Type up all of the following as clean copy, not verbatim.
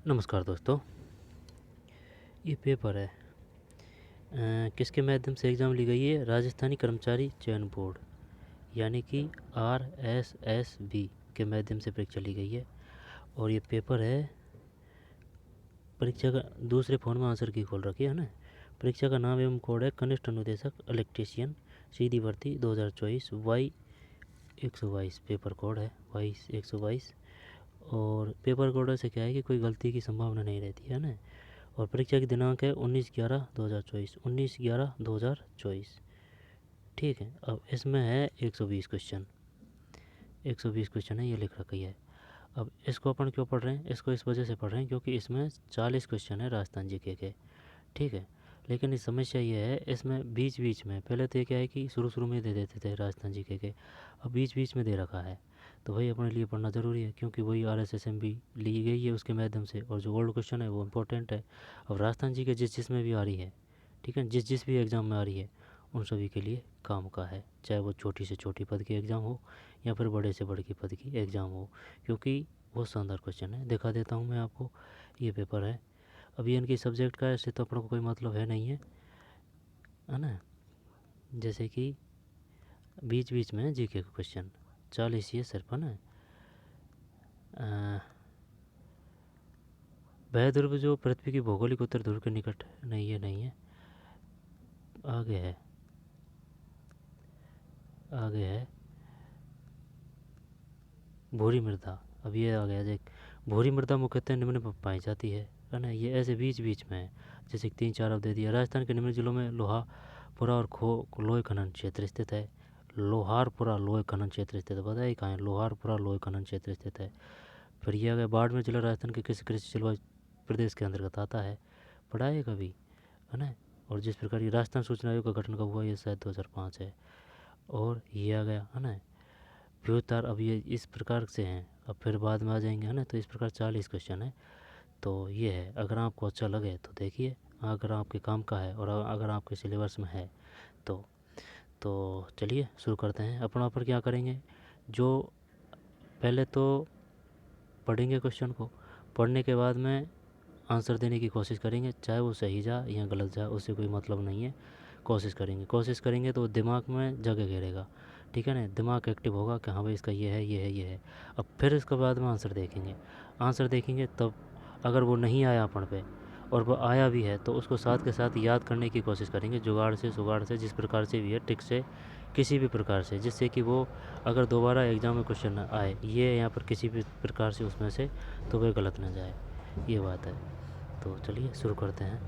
नमस्कार दोस्तों। ये पेपर है किसके माध्यम से एग्ज़ाम ली गई है? राजस्थानी कर्मचारी चयन बोर्ड यानी कि RSSB के माध्यम से परीक्षा ली गई है। और ये पेपर है, परीक्षा का दूसरे फ़ोन में आंसर की खोल रखी है ना। परीक्षा का नाम एवं कोड है कनिष्ठ अनुदेशक इलेक्ट्रीशियन सीधी भर्ती 2024 Y122 पेपर कोड है Y122। और पेपर कोड से क्या है कि कोई गलती की संभावना नहीं रहती है ना। और परीक्षा की दिनांक है 19/11/2024। ठीक है, अब इसमें है 120 क्वेश्चन। 120 क्वेश्चन है, ये लिख रखी है। अब इसको अपन क्यों पढ़ रहे हैं? इसको इस वजह से पढ़ रहे हैं क्योंकि इसमें 40 क्वेश्चन है राजस्थान जीके के। ठीक है, लेकिन इस समस्या ये है, इसमें बीच बीच में पहले तो ये क्या है कि शुरू शुरू में दे देते थे राजस्थान जीके के, अब बीच बीच में दे रखा है। तो वही अपने लिए पढ़ना ज़रूरी है क्योंकि वही RSSB ली गई है उसके माध्यम से, और जो ओल्ड क्वेश्चन है वो इम्पोर्टेंट है। अब राजस्थान जी के जिस में भी आ रही है, ठीक है, जिस भी एग्ज़ाम में आ रही है, उन सभी के लिए काम का है, चाहे वो छोटी से छोटी पद की एग्ज़ाम हो या फिर बड़े से बड़े की पद की एग्ज़ाम हो, क्योंकि बहुत शानदार क्वेश्चन है। दिखा देता हूँ मैं आपको, ये पेपर है। अब ये इनकी सब्जेक्ट का ऐसे तो अपने को कोई मतलब है नहीं है ना। जैसे कि बीच बीच में जीके का क्वेश्चन 40 ये सिर्फ है ना। वह ध्रुव जो पृथ्वी की भौगोलिक उत्तर ध्रुव के निकट, नहीं ये नहीं है, आगे है, आगे है भूरी मृदा। अब ये आ गया देख, भूरी मृदा मुख्यतः निम्न में पाई जाती है ना। ये ऐसे बीच बीच में है, जैसे कि 3-4 अब दे दिया। राजस्थान के निम्न जिलों में लोहापुरा और लोहे खनन क्षेत्र स्थित है। लोहारपुरा लोहे खनन क्षेत्र स्थित है, पता है कहाँ है? लोहारपुरा लोहे खनन क्षेत्र स्थित है। फिर ये आ गया बाड़मेर जिला राजस्थान के किस कृषि जलवायु प्रदेश के अंतर्गत आता है? पढ़ा है कभी, है ना। और जिस प्रकार ये राजस्थान सूचना आयोग का गठन कब हुआ? ये शायद 2005 है। और ये आ गया है ना व्युत्तर। अब ये इस प्रकार से हैं, अब फिर बाद में आ जाएंगे है ना। तो इस प्रकार 40 क्वेश्चन है। तो ये है, अगर आपको अच्छा लगे तो देखिए, अगर आपके काम का है और अगर आपके सिलेबस में है तो चलिए शुरू करते हैं। अपना पर क्या करेंगे, जो पहले तो पढ़ेंगे क्वेश्चन को, पढ़ने के बाद में आंसर देने की कोशिश करेंगे, चाहे वो सही जाए या गलत जाए उससे कोई मतलब नहीं है। कोशिश करेंगे तो दिमाग में जगह घेरेगा, ठीक है ना। दिमाग एक्टिव होगा कि हाँ भाई इसका ये है ये है ये है। अब फिर इसके बाद में आंसर देखेंगे तब अगर वो नहीं आया अपन पे, और वो आया भी है तो उसको साथ के साथ याद करने की कोशिश करेंगे, जुगाड़ से सुगाड़ से, जिस प्रकार से भी है, ट्रिक से, किसी भी प्रकार से, जिससे कि वो अगर दोबारा एग्ज़ाम में क्वेश्चन आए ये यहाँ पर किसी भी प्रकार से उसमें से, तो वह गलत ना जाए, ये बात है। तो चलिए शुरू करते हैं।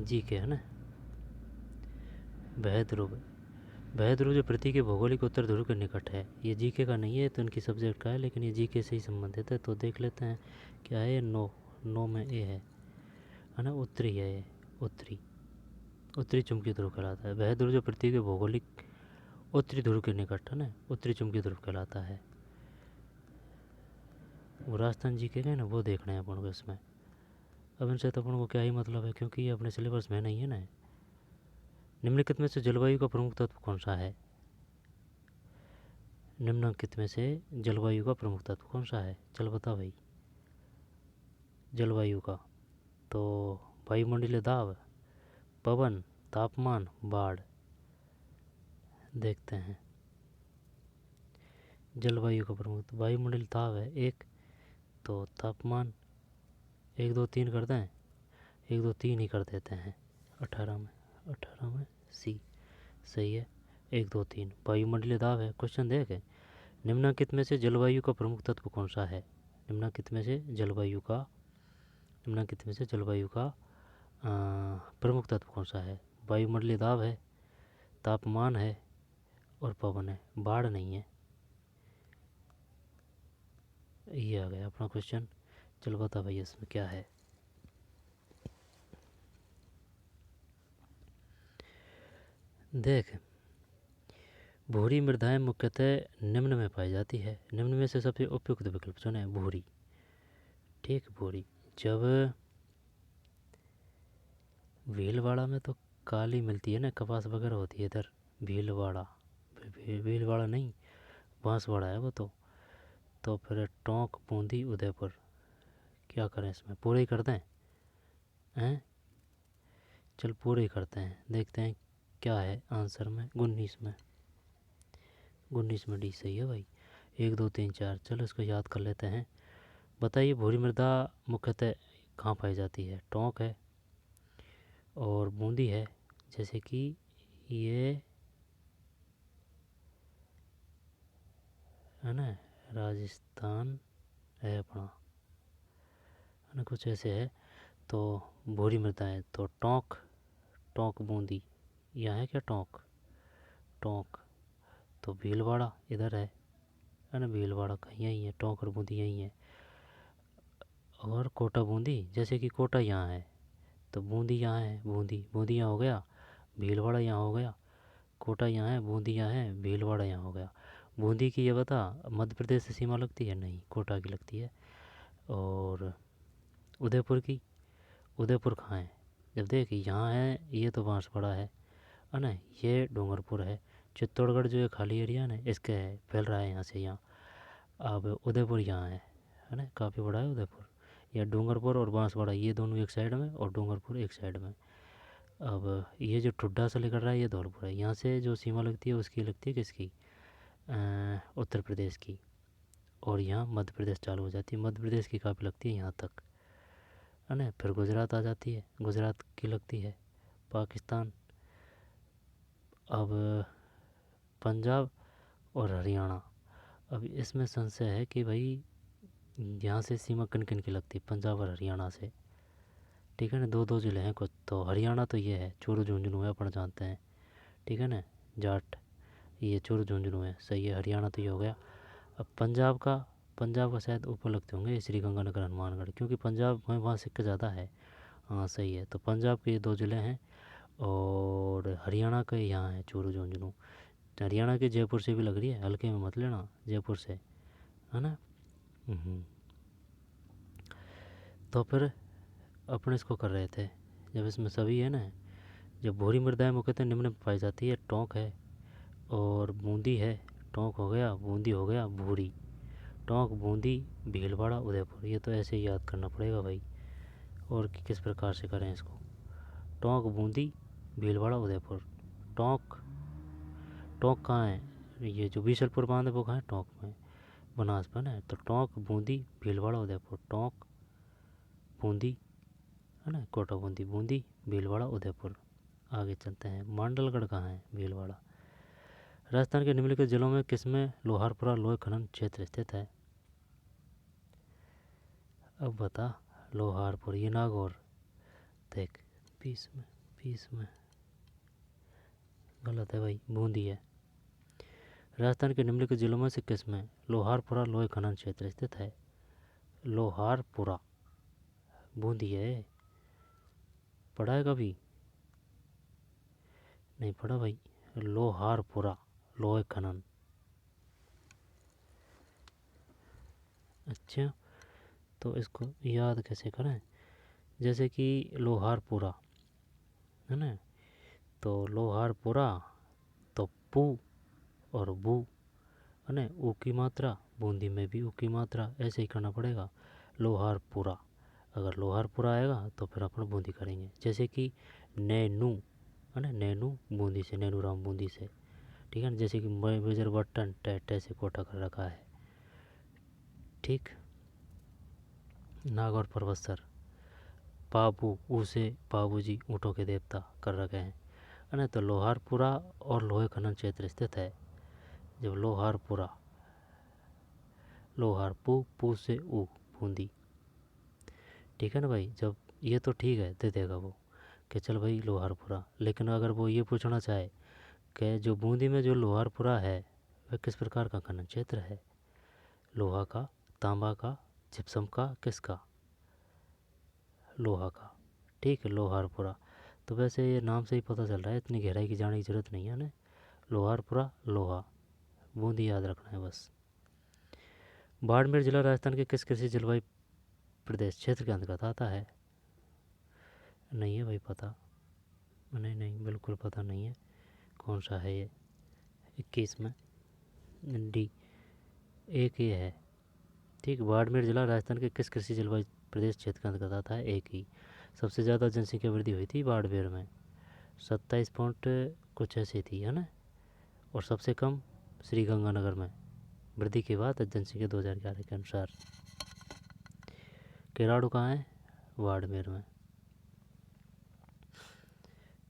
जी के है ना, वह ध्रुव जो पृथ्वी के भौगोलिक उत्तर ध्रुव के निकट है। ये जीके का नहीं है तो इनकी सब्जेक्ट का है, लेकिन ये जीके से ही संबंधित है। तो देख लेते हैं क्या है। नो में ए है ना, उत्तरी है ये, उत्तरी चुंबकीय ध्रुव कहलाता है। वह ध्रुव जो पृथ्वी के भौगोलिक उत्तरी ध्रुव के निकट है ना, उत्तरी चुंबकीय ध्रुव कहलाता है। वो राजस्थान जीके का है ना, वो देखना है अपन को इसमें। अब इनसे तो अपन को क्या ही मतलब है, क्योंकि ये अपने सिलेबस में नहीं है ना। निम्नलिखित में से जलवायु का प्रमुख तत्व कौन सा है? निम्नलिखित में से जलवायु का प्रमुख तत्व कौन सा है? चल बता भाई। जलवायु का तो वायुमंडलीय दाब, पवन, तापमान, बाढ़। देखते हैं जलवायु का प्रमुख वायुमंडलीय दाब है एक, तो तापमान 1 2 3 कर दें, 1 2 3 ही कर देते हैं। 18 में सी सही है। 1 2 3 वायुमंडलीय दाब है। क्वेश्चन देखे, निम्नलिखित में से जलवायु का प्रमुख तत्व कौन सा है? निम्नलिखित में से जलवायु का प्रमुख तत्व कौन सा है? वायुमंडलीय दाब है, तापमान है और पवन है, बाढ़ नहीं है। ये आ गया अपना क्वेश्चन। चलो बता भाई इसमें क्या है। देख, भूरी मृदाएं मुख्यतः निम्न में पाई जाती है। निम्न में से सबसे उपयुक्त विकल्प चुने भूरी। ठीक, भूरी। जब भीलवाड़ा में तो काली मिलती है ना, कपास वगैरह होती है इधर। भीलवाड़ा, भीलवाड़ा नहीं, बांसवाड़ा है वो तो फिर टोंक, बूंदी, उदयपुर। क्या करें इसमें, पूरे ही कर दें? हैं, चल पूरे ही करते हैं, देखते हैं क्या है आंसर में। 19 में, 19 में डी सही है भाई। 1 2 3 4, चलो इसको याद कर लेते हैं। बताइए भूरी मृदा मुख्यतः कहाँ पाई जाती है? टोंक है और बूंदी है, जैसे कि ये है ना, राजस्थान है अपना, है ना, कुछ ऐसे है। तो भूरी मृदा है तो टोंक, टोंक बूंदी, यहाँ है क्या टोंक? टोंक तो भीलवाड़ा इधर है ना, भीलवाड़ा कहीं यहीं है, टोंक और बूंदी यहीं है। और कोटा बूंदी, जैसे कि कोटा यहाँ है तो बूंदी यहाँ है, बूंदी बूंदी यहाँ हो गया, भीलवाड़ा यहाँ हो गया, कोटा यहाँ है, बूंदी यहाँ है, भीलवाड़ा यहाँ हो गया। बूंदी की ये बता मध्य प्रदेश से सीमा लगती है? नहीं, कोटा की लगती है। और उदयपुर की, उदयपुर कहाँ है? जब देख यहाँ है, ये तो बांसवाड़ा है ना, ये डूंगरपुर है। चित्तौड़गढ़ जो ये खाली एरिया है ना, इसके है, फैल रहा है यहाँ से यहाँ। अब उदयपुर यहाँ है ना, काफ़ी बड़ा है उदयपुर। या डूंगरपुर और बांसवाड़ा ये दोनों एक साइड में और डूंगरपुर एक साइड में। अब ये जो ठुड्डा से लेकर रहा है ये धौलपुर है, यहाँ से जो सीमा लगती है उसकी लगती है किसकी? उत्तर प्रदेश की। और यहाँ मध्य प्रदेश चालू हो जाती है, मध्य प्रदेश की काफ़ी लगती है यहाँ तक, है ना। फिर गुजरात आ जाती है, गुजरात की लगती है, पाकिस्तान। अब पंजाब और हरियाणा, अब इसमें संशय है कि भाई यहाँ से सीमा किन किन की लगती है, पंजाब और हरियाणा से, ठीक है ना। दो दो ज़िले हैं कुछ, तो हरियाणा तो ये है, चूरू झुंझुनू है, अपन जानते हैं, ठीक है ना। जाट, ये चूरू झुंझुनू है, सही है, हरियाणा तो ये हो गया। अब पंजाब का, पंजाब का शायद ऊपर लगते होंगे, श्री गंगानगर, हनुमानगढ़, क्योंकि पंजाब में वहाँ सिक्के ज़्यादा है। हाँ सही है, तो पंजाब के ये 2 ज़िले हैं। और हरियाणा के यहाँ है चूरू झुंझुनू। हरियाणा के जयपुर से भी लग रही है, हल्के में मत लेना, जयपुर से, है ना। तो फिर अपन इसको कर रहे थे, जब इसमें सभी है ना, जब भूरी मृदाएं मुख्यतः निम्न में पाई जाती है, टोंक है और बूंदी है। टोंक हो गया, बूंदी हो गया, भूरी। टोंक, बूंदी, भीलवाड़ा, उदयपुर, ये तो ऐसे ही याद करना पड़ेगा भाई। और किस प्रकार से करें इसको? टोंक, बूंदी, भीलवाड़ा, उदयपुर। टोंक, टोंक कहाँ है? ये जो बीसलपुर बांध है वो कहाँ है? टोंक में, बनास में है। तो टोंक, बूंदी, भीलवाड़ा, उदयपुर। टोंक, बूंदी, है ना, कोटा बूंदी, बूंदी, भीलवाड़ा, उदयपुर। आगे चलते हैं, मांडलगढ़ कहाँ है? भीलवाड़ा। राजस्थान के निम्नलिखित जिलों में किसमें लोहारपुरा लोह खनन क्षेत्र स्थित है? अब बता, लोहारपुर, ये नागौर, देख 20 में, 20 में गलत है भाई, बूंदी है। राजस्थान के निम्नलिखित जिलों में से किसमें लोहारपुरा लोह खनन क्षेत्र स्थित है? लोहारपुरा, बूंदी है। पढ़ा है कभी? नहीं पढ़ा भाई, लोहारपुरा लोह खनन। अच्छा, तो इसको याद कैसे करें? जैसे कि लोहारपुरा है ना, तो लोहारपुरा, तो पू और बू, है ना, ऊ की मात्रा, बूंदी में भी ऊ की मात्रा, ऐसे ही करना पड़ेगा। लोहारपुरा, अगर लोहारपुरा आएगा तो फिर अपन बूंदी करेंगे। जैसे कि नैनू, है ना, नैनू बूंदी से, नैनू राम बूंदी से, ठीक है ना। जैसे कि मेजर बटन टे से कोटा कर रखा है, ठीक। नागौर परबतसर, पाबू, ऊ से बाबूजी, ऊँटों के देवता कर रखे हैं, है ना। तो लोहारपुरा और लोहे खनन क्षेत्र स्थित है। जब लोहारपुरा, लोहारपू, पू से ऊ, बूंदी, ठीक है ना भाई। जब ये तो ठीक है, दे देगा वो कि चल भाई लोहारपुरा। लेकिन अगर वो ये पूछना चाहे कि जो बूंदी में जो लोहारपुरा है वह किस प्रकार का खनन क्षेत्र है? लोहा का, तांबा का, जिप्सम का, किसका? लोहा का, ठीक है, लोहारपुरा। तो वैसे ये नाम से ही पता चल रहा है, इतनी गहराई की जाने की ज़रूरत नहीं है ना। लोहारपुरा, लोहा, बूंदी याद रखना है बस। बाड़मेर जिला राजस्थान के किस कृषि जलवायु प्रदेश क्षेत्र के अंतर्गत आता है? नहीं है भाई पता, नहीं नहीं, बिल्कुल पता नहीं है कौन सा है ये। 21 में डी, एक ये है। ठीक, बाड़मेर जिला राजस्थान के किस कृषि जलवायु प्रदेश क्षेत्र के अंतर्गत आता है? एक ही। सबसे ज़्यादा जनसंख्या वृद्धि हुई थी बाड़मेर में, 27 पॉइंट कुछ ऐसी थी, है ना। और सबसे कम श्री गंगानगर में वृद्धि के बाद जनसंख्या 2011 के अनुसार। केराडू कहाँ है? बाड़मेर में।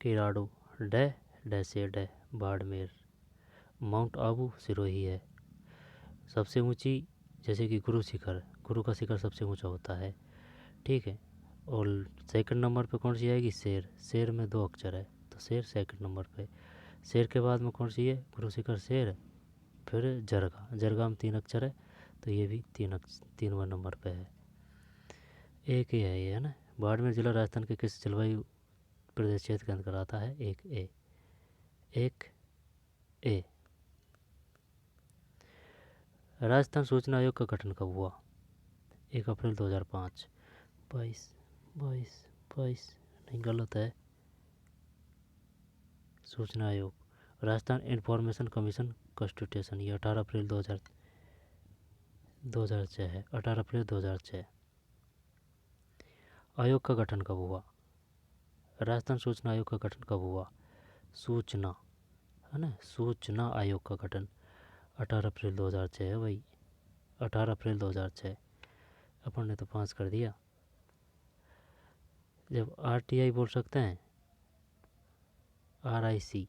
केराडू डै से डै बाड़मेर। माउंट आबू सिरोही है। सबसे ऊंची, जैसे कि गुरु शिखर, गुरु का शिखर सबसे ऊंचा होता है, ठीक है। और सेकंड नंबर पे कौन सी आएगी? शेर। शेर में 2 अक्षर है तो शेर सेकंड नंबर पे। शेर के बाद में कौन सी है? गुरु शिखर, शेर, फिर जरगा। जरगा में 3 अक्षर है तो ये भी 3वें नंबर पे है। एक ही है ये, है ना। बाड़मेर जिला राजस्थान के किस जलवायु प्रदेश क्षेत्र के अंतर्गत आता है? एक ए। एक ए। राजस्थान सूचना आयोग का गठन कब हुआ? 1 अप्रैल 2005। 22 22 22 नहीं, गलत है। सूचना आयोग, राजस्थान इंफॉर्मेशन कमीशन कॉन्स्टिट्यूशन, ये 18 अप्रैल 2006 है। 18 अप्रैल 2006। आयोग का गठन कब हुआ? राजस्थान सूचना आयोग का गठन कब हुआ? सूचना, है ना, सूचना आयोग का गठन 18 अप्रैल 2006 है भाई। 18 अप्रैल 2006। अपन ने तो पास कर दिया। जब RTI बोल सकते हैं, RIC,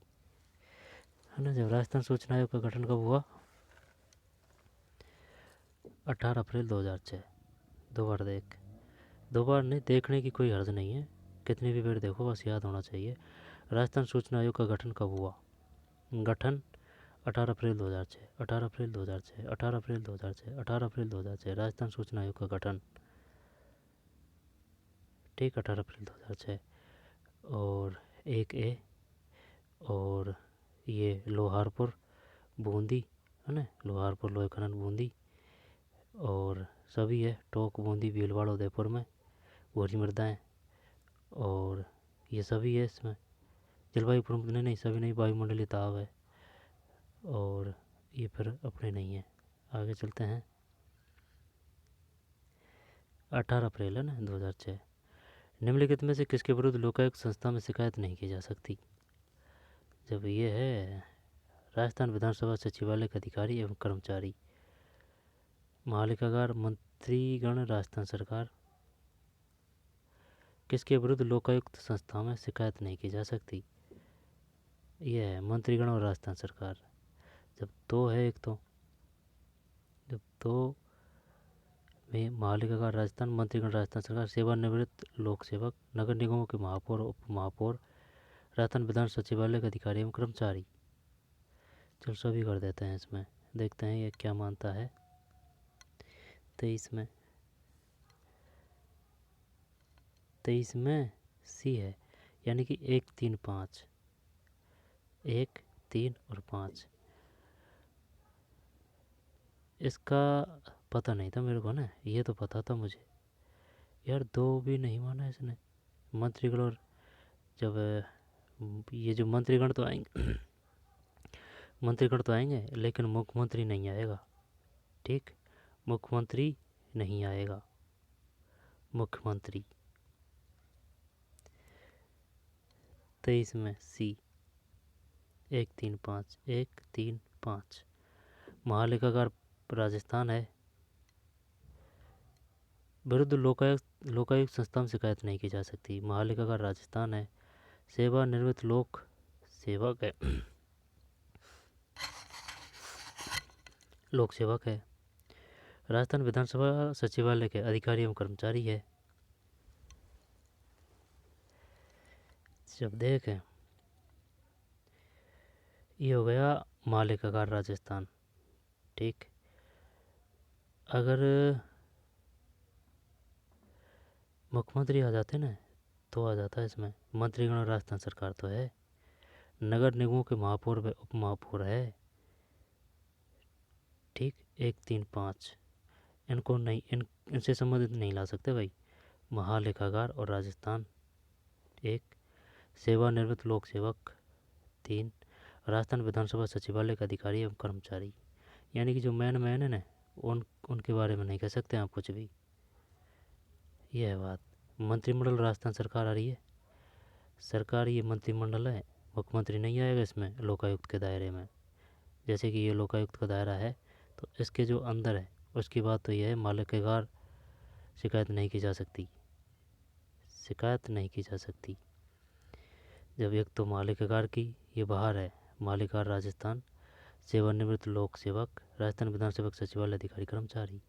है ना। जब राजस्थान सूचना आयोग का गठन कब हुआ? 18 अप्रैल 2006। 2 बार देख, 2 बार नहीं देखने की कोई हर्ज नहीं है, कितनी भी बार देखो, बस याद होना चाहिए। राजस्थान सूचना आयोग का गठन कब हुआ? गठन 18 अप्रैल 2006। 18 अप्रैल 2006। 18 अप्रैल 2006। 18 अप्रैल 2006। राजस्थान सूचना आयोग का गठन, ठीक, 18 अप्रैल 2006। और एक ए। और ये लोहारपुर बूंदी, है ना, लोहारपुर लोहे खनन बूंदी। और सभी है, टोंक बूंदी भीलवाड़ा उदयपुर में भूरी मृदाएँ। और ये सभी है इसमें। जलवायु प्रमुख नहीं, सभी नहीं, वायुमंडलीय ताप है। और ये फिर अपने नहीं है। आगे चलते हैं। 18 अप्रैल है ना 2006। निम्नलिखित में से किसके विरुद्ध लोकायुक्त संस्था में शिकायत नहीं की जा सकती? जब ये है राजस्थान विधानसभा सचिवालय के अधिकारी एवं कर्मचारी, महालेखागार, मंत्रीगण, राजस्थान सरकार, किसके विरुद्ध लोकायुक्त संस्था में शिकायत नहीं की जा सकती? यह है मंत्रीगण और राजस्थान सरकार। जब दो है एक तो, जब दो में महालेखागार राजस्थान, मंत्रीगण राजस्थान सरकार, सेवानिवृत्त लोक सेवक, नगर निगमों के महापौर, उप महापौर, राजस्थान विधान सचिवालय के अधिकारी एवं कर्मचारी। चल सभी कर देते हैं इसमें, देखते हैं ये क्या मानता है। 23 में सी है, यानी कि 1 3 5, 1 3 और 5। इसका पता नहीं था मेरे को ना, ये तो पता था मुझे यार। 2 भी नहीं माना इसने। मंत्रीगण और, जब ये जो मंत्रीगण तो आएंगे मंत्रीगण तो आएंगे लेकिन मुख्यमंत्री नहीं आएगा, ठीक, मुख्यमंत्री नहीं आएगा, मुख्यमंत्री। 23 में सी, 1 3 5, 1 3 5। महालेखागार राजस्थान है, विरुद्ध लोकायुक्त संस्था में शिकायत नहीं की जा सकती। महालेखागार राजस्थान है, सेवानिवृत्त लोक सेवक है, लोक सेवक है, राजस्थान विधानसभा सचिवालय के अधिकारी एवं कर्मचारी है। जब देखें, ये हो गया महालेखागार राजस्थान, ठीक। अगर मुख्यमंत्री आ जाते ना तो आ जाता है इसमें। मंत्रीगण राजस्थान सरकार तो है, नगर निगमों के महापौर व उप महापौर है, ठीक। 1 3 5 इनको नहीं, इनसे संबंधित नहीं ला सकते भाई। महालेखागार और राजस्थान एक सेवानिवृत्त लोक सेवक। 3, राजस्थान विधानसभा सचिवालय का अधिकारी एवं कर्मचारी। यानी कि जो मैन है ना, उनके बारे में नहीं कह सकते आप कुछ भी। यह है बात। मंत्रिमंडल राजस्थान सरकार आ रही है। सरकार ये मंत्रिमंडल है, मुख्यमंत्री नहीं आएगा इसमें लोकायुक्त के दायरे में। जैसे कि ये लोकायुक्त का दायरा है, तो इसके जो अंदर है उसकी बात तो यह है, मालिकागार शिकायत नहीं की जा सकती, शिकायत नहीं की जा सकती। जब एक तो मालिकागार की, ये बाहर है, मालिकागार राजस्थान, सेवानिवृत्त लोक सेवक, राजस्थान विधानसभा सचिवालय अधिकारी कर्मचारी।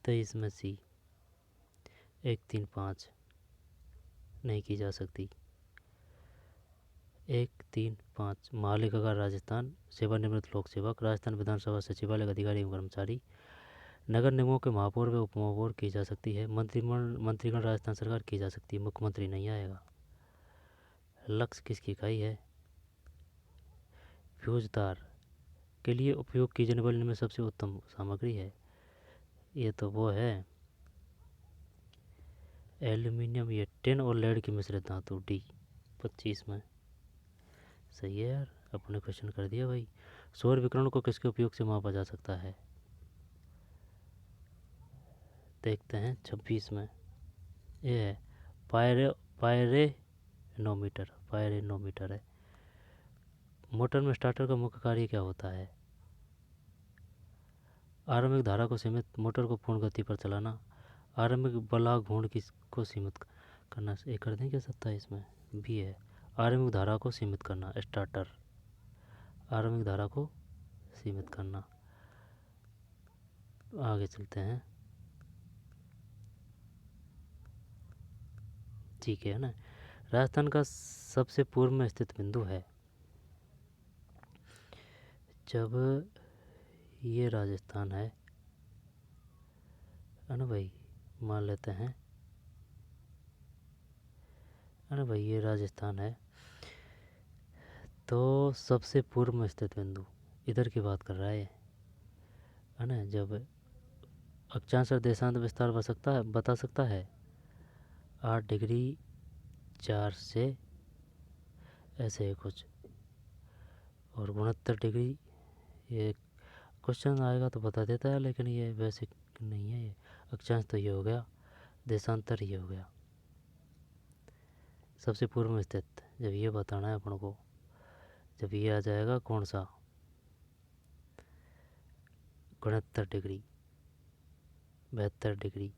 23 में सी 1, 3, 5 नहीं की जा सकती। 1, 3, 5 मालिकागार राजस्थान, सेवानिवृत्त लोक सेवक, राजस्थान विधानसभा सचिवालय अधिकारी एवं कर्मचारी। नगर निगमों के महापौर व उपमहापौर की जा सकती है। मंत्रीगण राजस्थान सरकार की जा सकती है, मुख्यमंत्री नहीं आएगा। लक्ष्य किसकी इकाई है? फ्यूज तार के लिए उपयोग की जाने वाली में सबसे उत्तम सामग्री है। ये तो वो है एल्यूमिनियम, ये टिन और लेड की मिश्रित धातु। डी 25 में सही है यार, अपने क्वेश्चन कर दिया भाई। सौर विकिरण को किसके उपयोग से मापा जा सकता है? देखते हैं 26 में। ये है पायरेनोमीटर है। मोटर में स्टार्टर का मुख्य कार्य क्या होता है? आरंभिक धारा को सीमित, मोटर को पूर्ण गति पर चलाना, आरंभिक बलाक घूर्ण को सीमित करना। ये कर दें क्या 27 में? बी है, आरंभिक धारा को सीमित करना, स्टार्टर, आरंभिक धारा को सीमित करना। आगे चलते हैं, ठीक है ना। राजस्थान का सबसे पूर्व में स्थित बिंदु है। जब ये राजस्थान है ना भाई, मान लेते हैं ना भाई, ये राजस्थान है, तो सबसे पूर्व में स्थित बिंदु इधर की बात कर रहा है ना। जब अक्षांश और देशांत विस्तार बता सकता है 8 डिग्री 4 से ऐसे है कुछ, और 69 डिग्री। ये क्वेश्चन आएगा तो बता देता है, लेकिन ये बेसिक नहीं है। ये अक्षांश तो ये हो गया, देशांतर ये हो गया। सबसे पूर्व में स्थित, जब ये बताना है अपन को, जब ये आ जाएगा कौन सा, 69 डिग्री, 72 डिग्री,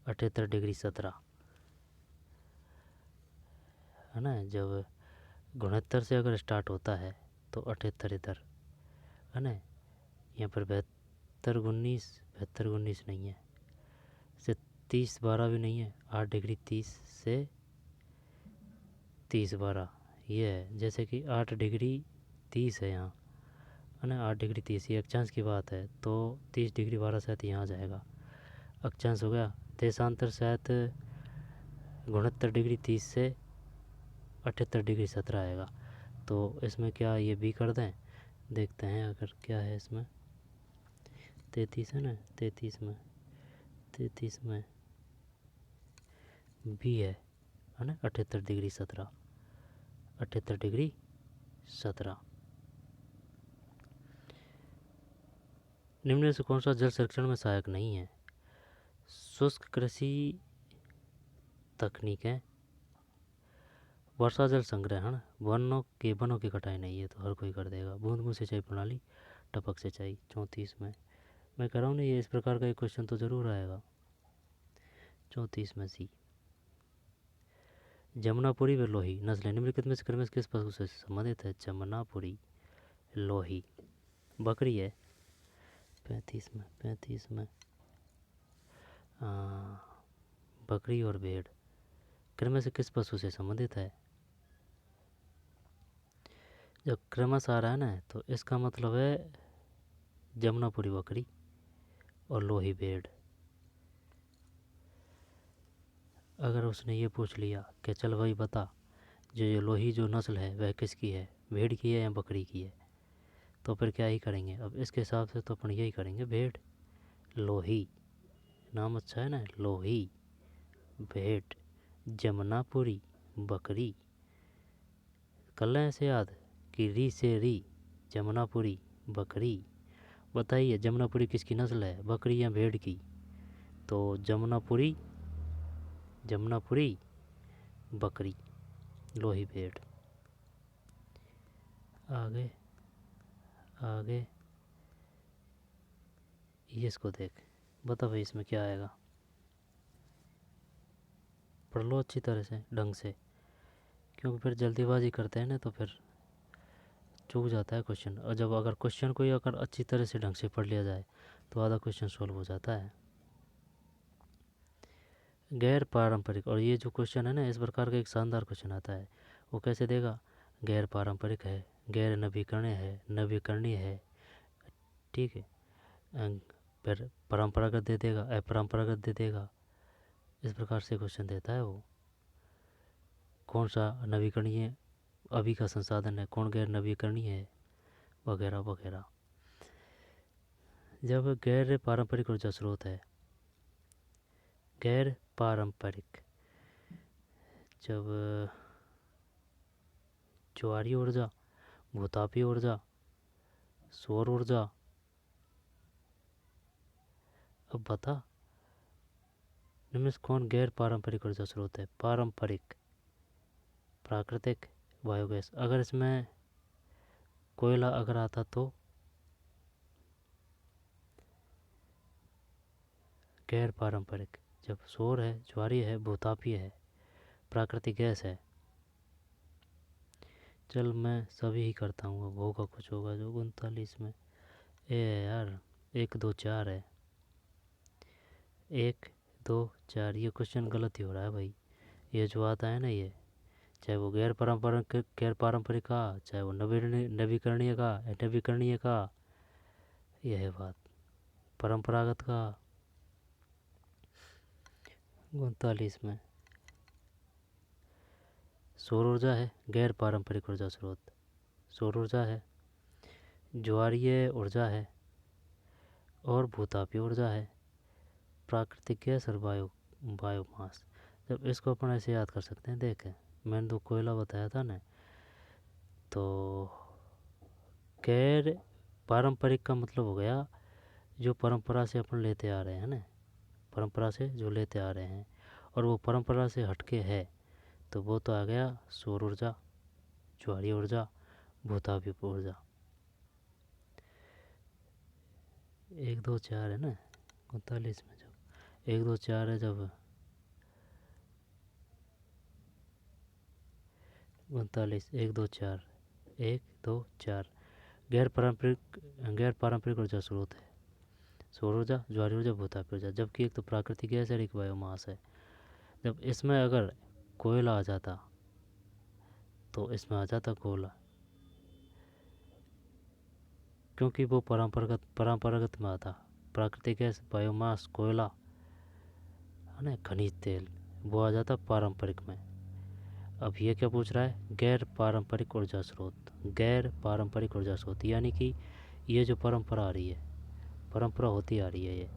78 डिग्री 17 है ना। जब 69 से अगर स्टार्ट होता है तो 78 इधर है ना। यहाँ पर 72 19 नहीं है, से 30 12 भी नहीं है, 8 डिग्री 30 से 30 12 ये है। जैसे कि 8 डिग्री 30 है यहाँ है ना, 8 डिग्री 30 ये अक्षांश की बात है, तो 30 डिग्री 12 शायद यहाँ जाएगा, अक्षांश हो गया। देशांतर शायद 69 डिग्री 30 से 78 डिग्री 17 आएगा। तो इसमें क्या ये बी कर दें? देखते हैं अगर क्या है इसमें। 33 है ना, 33 में बी है ना, 78 डिग्री 17, 78 डिग्री 17। निम्न में से कौन सा जल संरक्षण में सहायक नहीं है? शुष्क कृषि तकनीकें, वर्षा जल संग्रहण, वनों की कटाई नहीं है तो हर कोई कर देगा, बूंद बूंद सिंचाई प्रणाली, टपक सिंचाई। 34 में मैं कह रहा हूँ ना, ये इस प्रकार का एक क्वेश्चन तो ज़रूर आएगा। 34 में सी। जमुनापुरी व लोही नस्लें निम्नलिखित में से क्रम किस पशु से संबंधित है? जमुनापुरी लोही बकरी है। 35 में बकरी और भेड़ क्रम में से किस पशु से संबंधित है? जब क्रमश आ रहा है ना, तो इसका मतलब है जमुनापुरी बकरी और लोही भेड़। अगर उसने ये पूछ लिया कि चल भाई बता, जो ये लोही जो नस्ल है वह किसकी है, भेड़ की है या बकरी की है, तो फिर क्या ही करेंगे? अब इसके हिसाब से तो अपन यही करेंगे, भेड़। लोही नाम अच्छा है ना, लोही। भेंट, जमुनापुरी बकरी। कर लें ऐसे याद कि री से री, जमुनापुरी बकरी। बताइए जमुनापुरी किसकी नस्ल है, बकरी या भेड़ की? तो जमुनापुरी बकरी, लोही भेड़। आगे आगे ये इसको देख, बता भाई इसमें क्या आएगा। पढ़ लो अच्छी तरह से, ढंग से, क्योंकि फिर जल्दीबाजी करते हैं ना तो फिर चूक जाता है क्वेश्चन। और जब अगर क्वेश्चन को अगर अच्छी तरह से ढंग से पढ़ लिया जाए तो आधा क्वेश्चन सॉल्व हो जाता है। गैर पारंपरिक, और ये जो क्वेश्चन है ना, इस प्रकार का एक शानदार क्वेश्चन आता है। वो कैसे देगा, गैर पारंपरिक है, गैर नवीकरणीय है, नवीकरणीय है, ठीक है, फिर परंपरागत दे देगा, अपरंपरागत दे देगा। इस प्रकार से क्वेश्चन देता है वो। कौन सा नवीकरणीय अभी का संसाधन है, कौन गैर नवीकरणीय है, वगैरह वगैरह। जब गैर पारंपरिक ऊर्जा स्रोत है, गैर पारंपरिक, जब ज्वारीय ऊर्जा, भूतापीय ऊर्जा, सौर ऊर्जा। अब बता इनमें से कौन गैर पारंपरिक ऊर्जा स्रोत है? पारंपरिक, प्राकृतिक, बायोगैस। अगर इसमें कोयला अगर आता तो गैर पारंपरिक। जब सौर है, ज्वारीय है, भूतापीय है, प्राकृतिक गैस है। चल मैं सभी ही करता हूँ, अब होगा कुछ होगा जो 39 में। ए यार 1 2 4 है, 1 2 4। ये क्वेश्चन गलत ही हो रहा है भाई। ये जो आता है ना, ये चाहे वो गैर पारंपरिक का, चाहे वो नवीकरणीय का, नवीकरणीय का, यह है बात, परंपरागत का। 39 में सौर ऊर्जा है, गैर पारंपरिक ऊर्जा स्रोत सौर ऊर्जा है, ज्वारीय ऊर्जा है, और भूतापीय ऊर्जा है, प्राकृतिक गैस और बायोमास। जब इसको अपन ऐसे याद कर सकते हैं, देखें मैंने तो कोयला बताया था ना, तो गैर पारंपरिक का मतलब हो गया जो परंपरा से अपन लेते आ रहे हैं ना, परंपरा से जो लेते आ रहे हैं, और वो परंपरा से हटके है, तो वो तो आ गया सौर ऊर्जा, ज्वारीय ऊर्जा, भूतापीय ऊर्जा। 1 2 4 है ना 39 में, जब 1 2 4 है, जब 39 1 2 4 1 2 4 गैर पारंपरिक ऊर्जा स्रोत है सौर ऊर्जा, ज्वारीय ऊर्जा, भूतापीय ऊर्जा। जबकि एक तो प्राकृतिक गैस है, एक बायोमास है। जब इसमें अगर कोयला आ जाता तो इसमें आ जाता कोयला, क्योंकि वो परंपरागत में आता। प्राकृतिक गैस, बायोमास, कोयला है ना, खनिज तेल, वो आ जाता पारंपरिक में। अब ये क्या पूछ रहा है, गैर पारंपरिक ऊर्जा स्रोत। गैर पारंपरिक ऊर्जा स्रोत यानी कि ये जो परंपरा आ रही है, परंपरा होती आ रही है, ये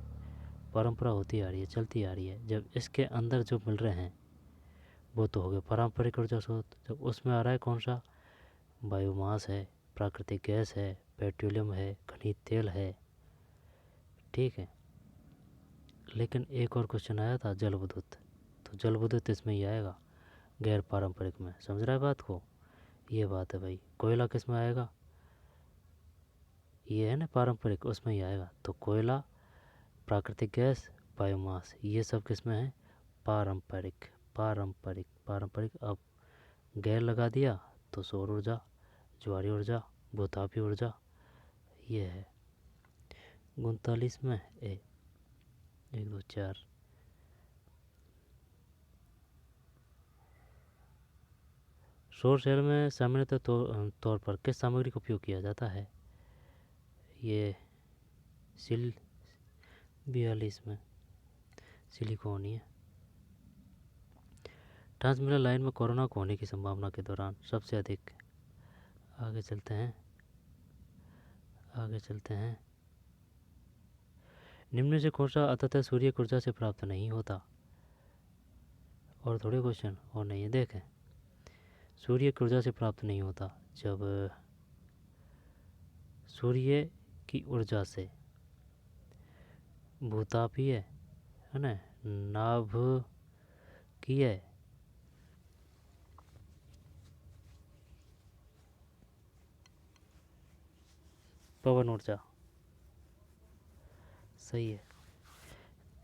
परंपरा होती आ रही है, चलती आ रही है, जब इसके अंदर जो मिल रहे हैं वो तो हो गए पारंपरिक ऊर्जा स्रोत। जब उसमें आ रहा है कौन सा, बायोमास है, प्राकृतिक गैस है, पेट्रोलियम है, खनिज तेल है, ठीक है। लेकिन एक और क्वेश्चन आया था जल विद्युत, तो जल विद्युत इसमें ही आएगा, गैर पारंपरिक में। समझ रहा है बात को? ये बात है भाई। कोयला किस में आएगा, ये है ना पारंपरिक, उसमें ही आएगा। तो कोयला, प्राकृतिक गैस, बायोमास, ये सब किस में है, पारंपरिक पारंपरिक पारंपरिक। अब गैर लगा दिया तो सौर ऊर्जा, ज्वारीय ऊर्जा, भूतापीय ऊर्जा, ये है 39 में। 1 2 4 सौर सेल में सामान्यतः तौर पर किस सामग्री का उपयोग किया जाता है, ये सिल 42 में सिलिकॉन ही है। ट्रांसमिशन लाइन में कोरोना को होने की संभावना के दौरान सबसे अधिक, आगे चलते हैं निम्न में से कौन सा अंततः सूर्य की ऊर्जा से प्राप्त नहीं होता। और थोड़े क्वेश्चन और नहीं है। देखें, सूर्य की ऊर्जा से प्राप्त नहीं होता। जब सूर्य की ऊर्जा से भूतापीय है ना, नाभिकीय, पवन ऊर्जा, सही है।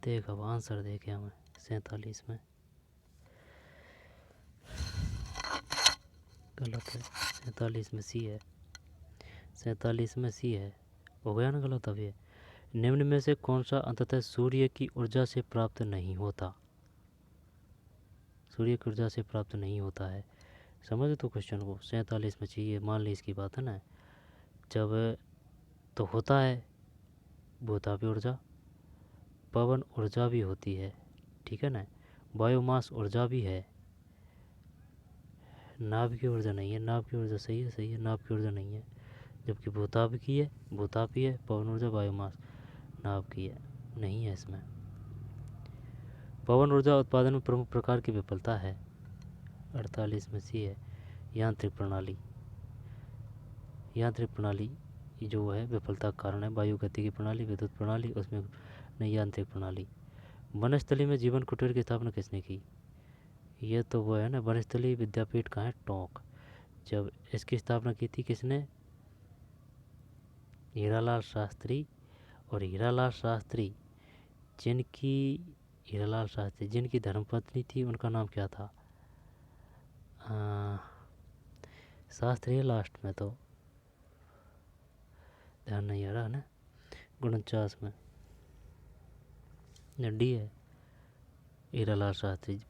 देख अब आंसर देखे हमें 47 में, गलत है। 47 में सी है, 47 में सी है। हो गया ना गलत। अब ये निम्न में से कौन सा अंततः सूर्य की ऊर्जा से प्राप्त नहीं होता? सूर्य की ऊर्जा से प्राप्त नहीं होता है। समझ तो क्वेश्चन को। 47 में चाहिए, मान ली इसकी बात है ना। जब तो होता है भूतापी ऊर्जा, पवन ऊर्जा भी होती है, ठीक है ना, बायोमास ऊर्जा भी है, नाभ की ऊर्जा नहीं है। नाभ की ऊर्जा सही है, सही है, नाभ की ऊर्जा नहीं है। जबकि भूतापी है, भूतापी है, पवन ऊर्जा बायोमास, नाभ की है, नहीं है इसमें। पवन ऊर्जा उत्पादन में प्रमुख प्रकार की विफलता है। 48 में सी है, यांत्रिक प्रणाली। यांत्रिक प्रणाली जो है विफलता का कारण है। वायु गति की प्रणाली, विद्युत प्रणाली, उसमें नहीं, यांत्रिक प्रणाली। वनस्थली में जीवन कुटीर की स्थापना किसने की? ये तो वो है ना, वनस्थली विद्यापीठ का है, टोंक। जब इसकी स्थापना की थी किसने? हीरालाल शास्त्री। और हीरालाल शास्त्री जिनकी धर्मपत्नी थी, उनका नाम क्या था? शास्त्री है लास्ट में, तो ध्यान नहीं आ रहा ना। 49 में डी है, हीरालाल शास्त्री।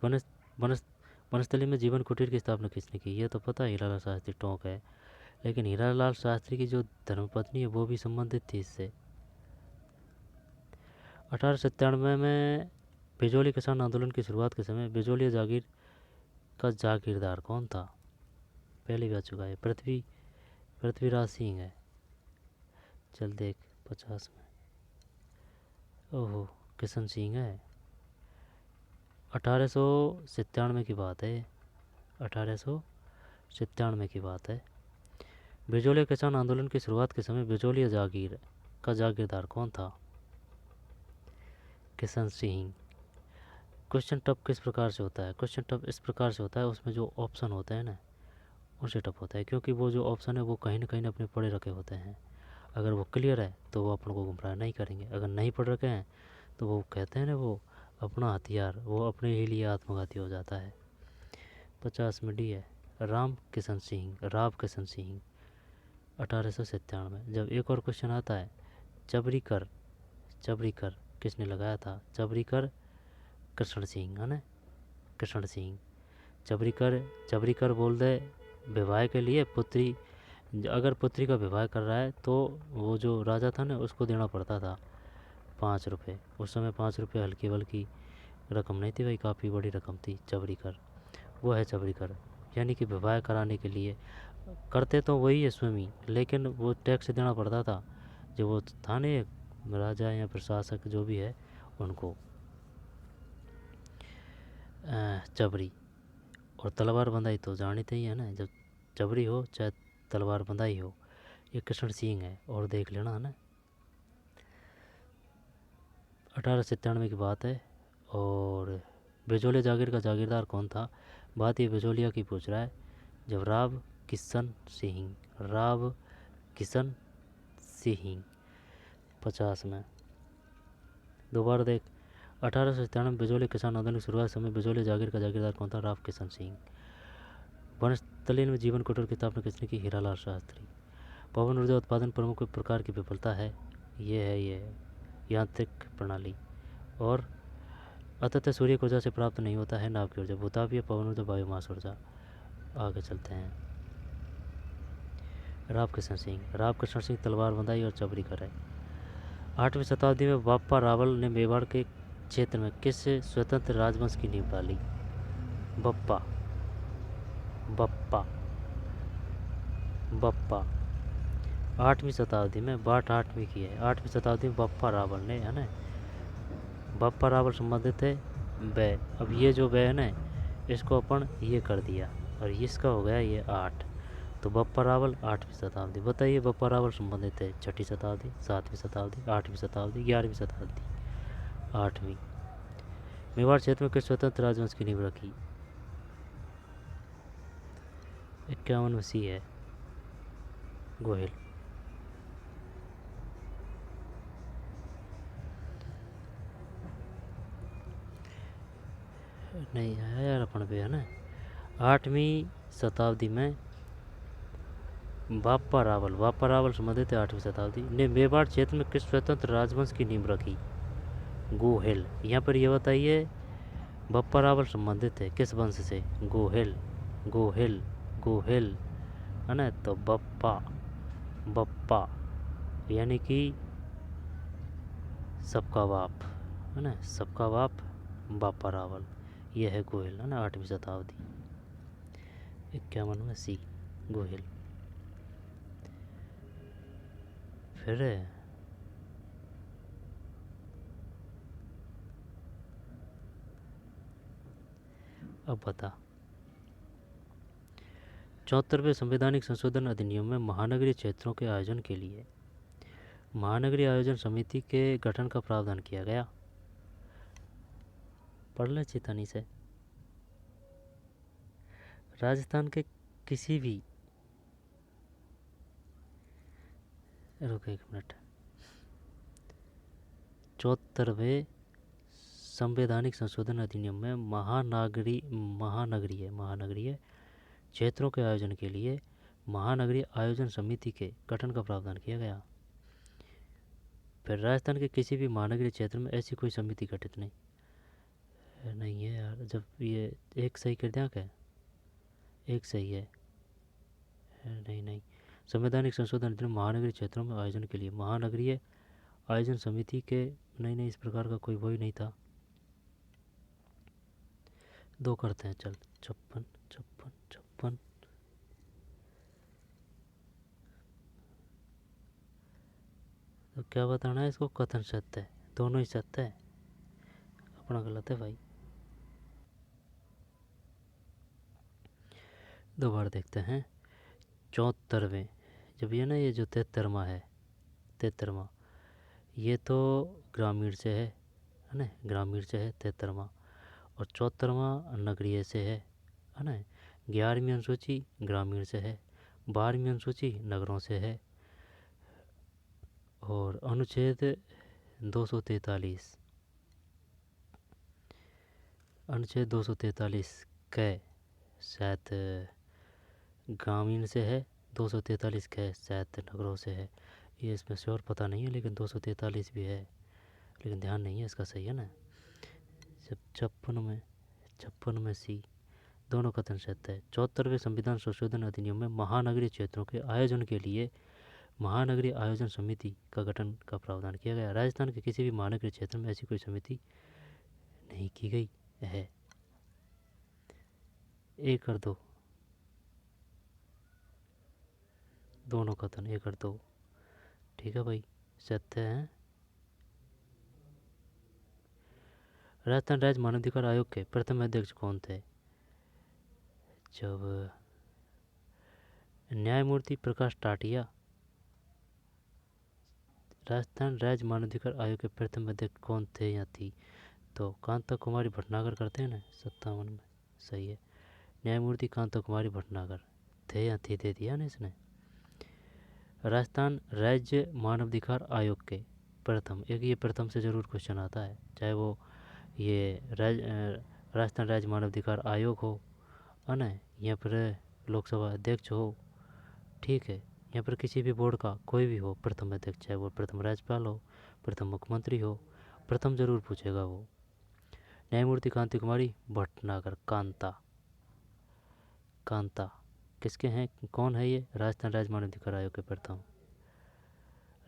वनस्थली में जीवन कुटीर की स्थापना किसने की? ये तो पता है, हीरालाल शास्त्री, टोंक है। लेकिन हीरालाल शास्त्री की जो धर्मपत्नी है वो भी संबंधित थी इससे। 1897 में बिजोली किसान आंदोलन की शुरुआत के समय बिजोलिया जागीर का जागीरदार कौन था? पहले भी आ चुका है, पृथ्वीराज सिंह है। चल देख 50 में, ओहो किशन सिंह है। 1897 की बात है, 1897 की बात है। बिजोलिया किसान आंदोलन की शुरुआत के समय बिजोलिया जागीर का जागीरदार कौन था? किशन सिंह। क्वेश्चन टफ किस प्रकार से होता है? क्वेश्चन टफ इस प्रकार से होता है, उसमें जो ऑप्शन होते हैं ना, उनसे टफ होता है, क्योंकि वो जो ऑप्शन है वो कहीं ना कहीं अपने पढ़े रखे होते हैं। अगर वो क्लियर है तो वो अपन को गुमराह नहीं करेंगे, अगर नहीं पढ़ रखे हैं तो वो कहते हैं ना, वो अपना हथियार वो अपने ही लिए आत्मघाती हो जाता है। 50 में डी है, राव किशन सिंह। 1897 में। जब एक और क्वेश्चन आता है, चबरीकर किसने लगाया था? चबरीकर कृष्ण सिंह है ना, कृष्ण सिंह। चबरीकर बोल दे विवाह के लिए पुत्री, अगर पुत्री का विवाह कर रहा है तो वो जो राजा था ना, उसको देना पड़ता था 5 रुपये। उस समय 5 रुपये हल्की बल्कि रकम नहीं थी भाई, काफ़ी बड़ी रकम थी। चबरीकर, वो है चबरीकर। यानी कि विवाह कराने के लिए करते तो वही है स्वामी, लेकिन वो टैक्स देना पड़ता था, जो वो था ना राजा या प्रशासक जो भी है उनको। चबरी और तलवार बंधाई तो जानते ही है ना, जब चबरी हो चाहे तलवार बंधाई हो। ये कृष्ण सिंह है, और देख लेना है ना। 1897 की बात है। और बिजोलिया जागीर का जागीरदार कौन था? बात ये बिजोलिया की पूछ रहा है। जब राव किशन सिंह 50 में। दोबारा देख, 1897 में बिजोलिया किसान आंदोलन की शुरुआत समय बिजोलिया जागीर का जागीरदार कौन था? राव किशन सिंह। वनस्थली में जीवन कुटीर की स्थापना किसने की? हीरालाल शास्त्री। पवन ऊर्जा उत्पादन प्रमुख प्रकार की विफलता है, ये यांत्रिक प्रणाली। और अतः सूर्य की ऊर्जा से प्राप्त नहीं होता है नाभ की ऊर्जा, भूतापीय, पवन ऊर्जा, बायोमास ऊर्जा। आगे चलते हैं। राव कृष्ण सिंह तलवार बंधाई और चबरीकर है। 8वीं शताब्दी में बाप्पा रावल ने मेवाड़ के क्षेत्र में किस स्वतंत्र राजवंश की नींव डाली? बप्पा 8वीं शताब्दी में, बात 8वीं की है। 8वीं शताब्दी में बाप्पा रावल ने, है ना, बाप्पा रावल संबंधित है वे। अब ये जो वे है ना, इसको अपन ये कर दिया और इसका हो गया ये 8। तो बप्पा रावल 8वीं शताब्दी। बताइए बप्पा रावल संबंधित है 6ठी शताब्दी, 7वीं शताब्दी, 8वीं शताब्दी, 11वीं शताब्दी। 8वीं। मेवाड़ क्षेत्र में किस स्वतंत्र राजवंश की नींव रखी? 51 में सी है, गोहिल। नहीं है यार अपन पे, है ना। 8वीं शताब्दी में बाप्पा रावल संबंधित है 8वीं शताब्दी ने मेवाड़ क्षेत्र में किस स्वतंत्र राजवंश की नींव रखी? गोहिल। यहाँ पर यह बताइए बप्पा रावल संबंधित है किस वंश से? गोहिल, गोहिल, गोहिल, है ना। तो बप्पा, बप्पा यानी कि सबका बाप, है ना, सबका बाप बाप्पा रावल, यह है गोहिल, है ना। 8वीं शताब्दी। 51 में सी, गोहिल। फिर अब बता। 74वें संवैधानिक संशोधन अधिनियम में महानगरीय क्षेत्रों के आयोजन के लिए महानगरीय आयोजन समिति के गठन का प्रावधान किया गया। पढ़ ले चेतानी से। राजस्थान के किसी भी, रुको 1 मिनट। 74वें संवैधानिक संशोधन अधिनियम में महानगरीय क्षेत्रों के आयोजन के लिए महानगरीय आयोजन समिति के गठन का प्रावधान किया गया। फिर राजस्थान के किसी भी महानगरीय क्षेत्र में ऐसी कोई समिति गठित नहीं है यार। जब ये एक सही कर दिया क्या? एक सही है। नहीं, संवैधानिक संशोधन अधिनियम महानगरीय क्षेत्रों में आयोजन के लिए महानगरीय आयोजन समिति के, नहीं इस प्रकार का कोई वही नहीं था। 2 करते हैं चल। 56, 56, 56। तो क्या बताना है इसको? कथन सत्य है, दोनों ही सत्य है, अपना गलत है भाई। 2 बार देखते हैं। 74वें, जब ये ना ये जो 73वां है, 73वां ये तो ग्रामीण से है ना, ग्रामीण से है 73वां। और 74वां नगरीय से है ना। 11वीं अनुसूची ग्रामीण से है, 12वीं अनुसूची नगरों से है। और अनुच्छेद 243, अनुच्छेद 243 क शायद ग्रामीण से है, 243 क शायद नगरों से है। ये इसमें श्योर पता नहीं है, लेकिन 243 भी है, लेकिन ध्यान नहीं है इसका, सही है ना। जब 56 में सी, दोनों कथन सत्य है। 74वें संविधान संशोधन अधिनियम में महानगरीय क्षेत्रों के आयोजन के लिए महानगरीय आयोजन समिति का गठन का प्रावधान किया गया। राजस्थान के किसी भी महानगरीय क्षेत्र में ऐसी कोई समिति नहीं की गई है। 1 और 2 दोनों कथन 1 और 2 ठीक है भाई, सत्य है। राजस्थान राज्य मानवाधिकार आयोग के प्रथम अध्यक्ष कौन थे? जब न्यायमूर्ति प्रकाश टाटिया। राजस्थान राज्य मानवाधिकार आयोग के प्रथम अध्यक्ष कौन थे या थी? तो कांता कुमारी भटनागर करते हैं ना 57 में, सही है। न्यायमूर्ति कांता कुमारी भटनागर थे या थी, दे दिया ना इसने। राजस्थान राज्य मानवाधिकार आयोग के प्रथम, एक ये प्रथम से ज़रूर क्वेश्चन आता है, चाहे वो ये राजस्थान राज्य मानवाधिकार आयोग हो, है ना, यहाँ पर लोकसभा अध्यक्ष हो, ठीक है, यहाँ पर किसी भी बोर्ड का कोई भी हो प्रथम अध्यक्ष, चाहे वो प्रथम राज्यपाल हो, प्रथम मुख्यमंत्री हो, प्रथम ज़रूर पूछेगा वो। न्यायमूर्ति कांति कुमारी भटनागर, कांता किसके हैं, कौन है ये? राजस्थान राज्य मानवाधिकार आयोग के प्रथम।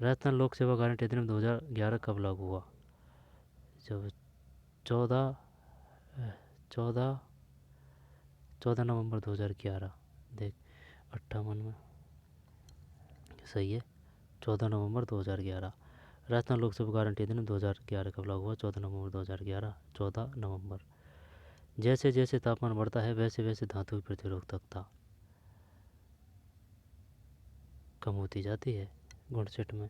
राजस्थान लोक सेवा गारंटी अधिनियम 2011 कब लागू हुआ? जब 14 नवंबर 2011। देख 58 में सही है, 14 नवंबर 2011। राजस्थान लोक सेवा गारंटी अधिनियम 2011 कब लागू हुआ? 14 नवंबर 2011, 14 नवंबर। जैसे जैसे तापमान बढ़ता है वैसे वैसे धातु की प्रतिरोधकता कम होती जाती है, गुण सेट में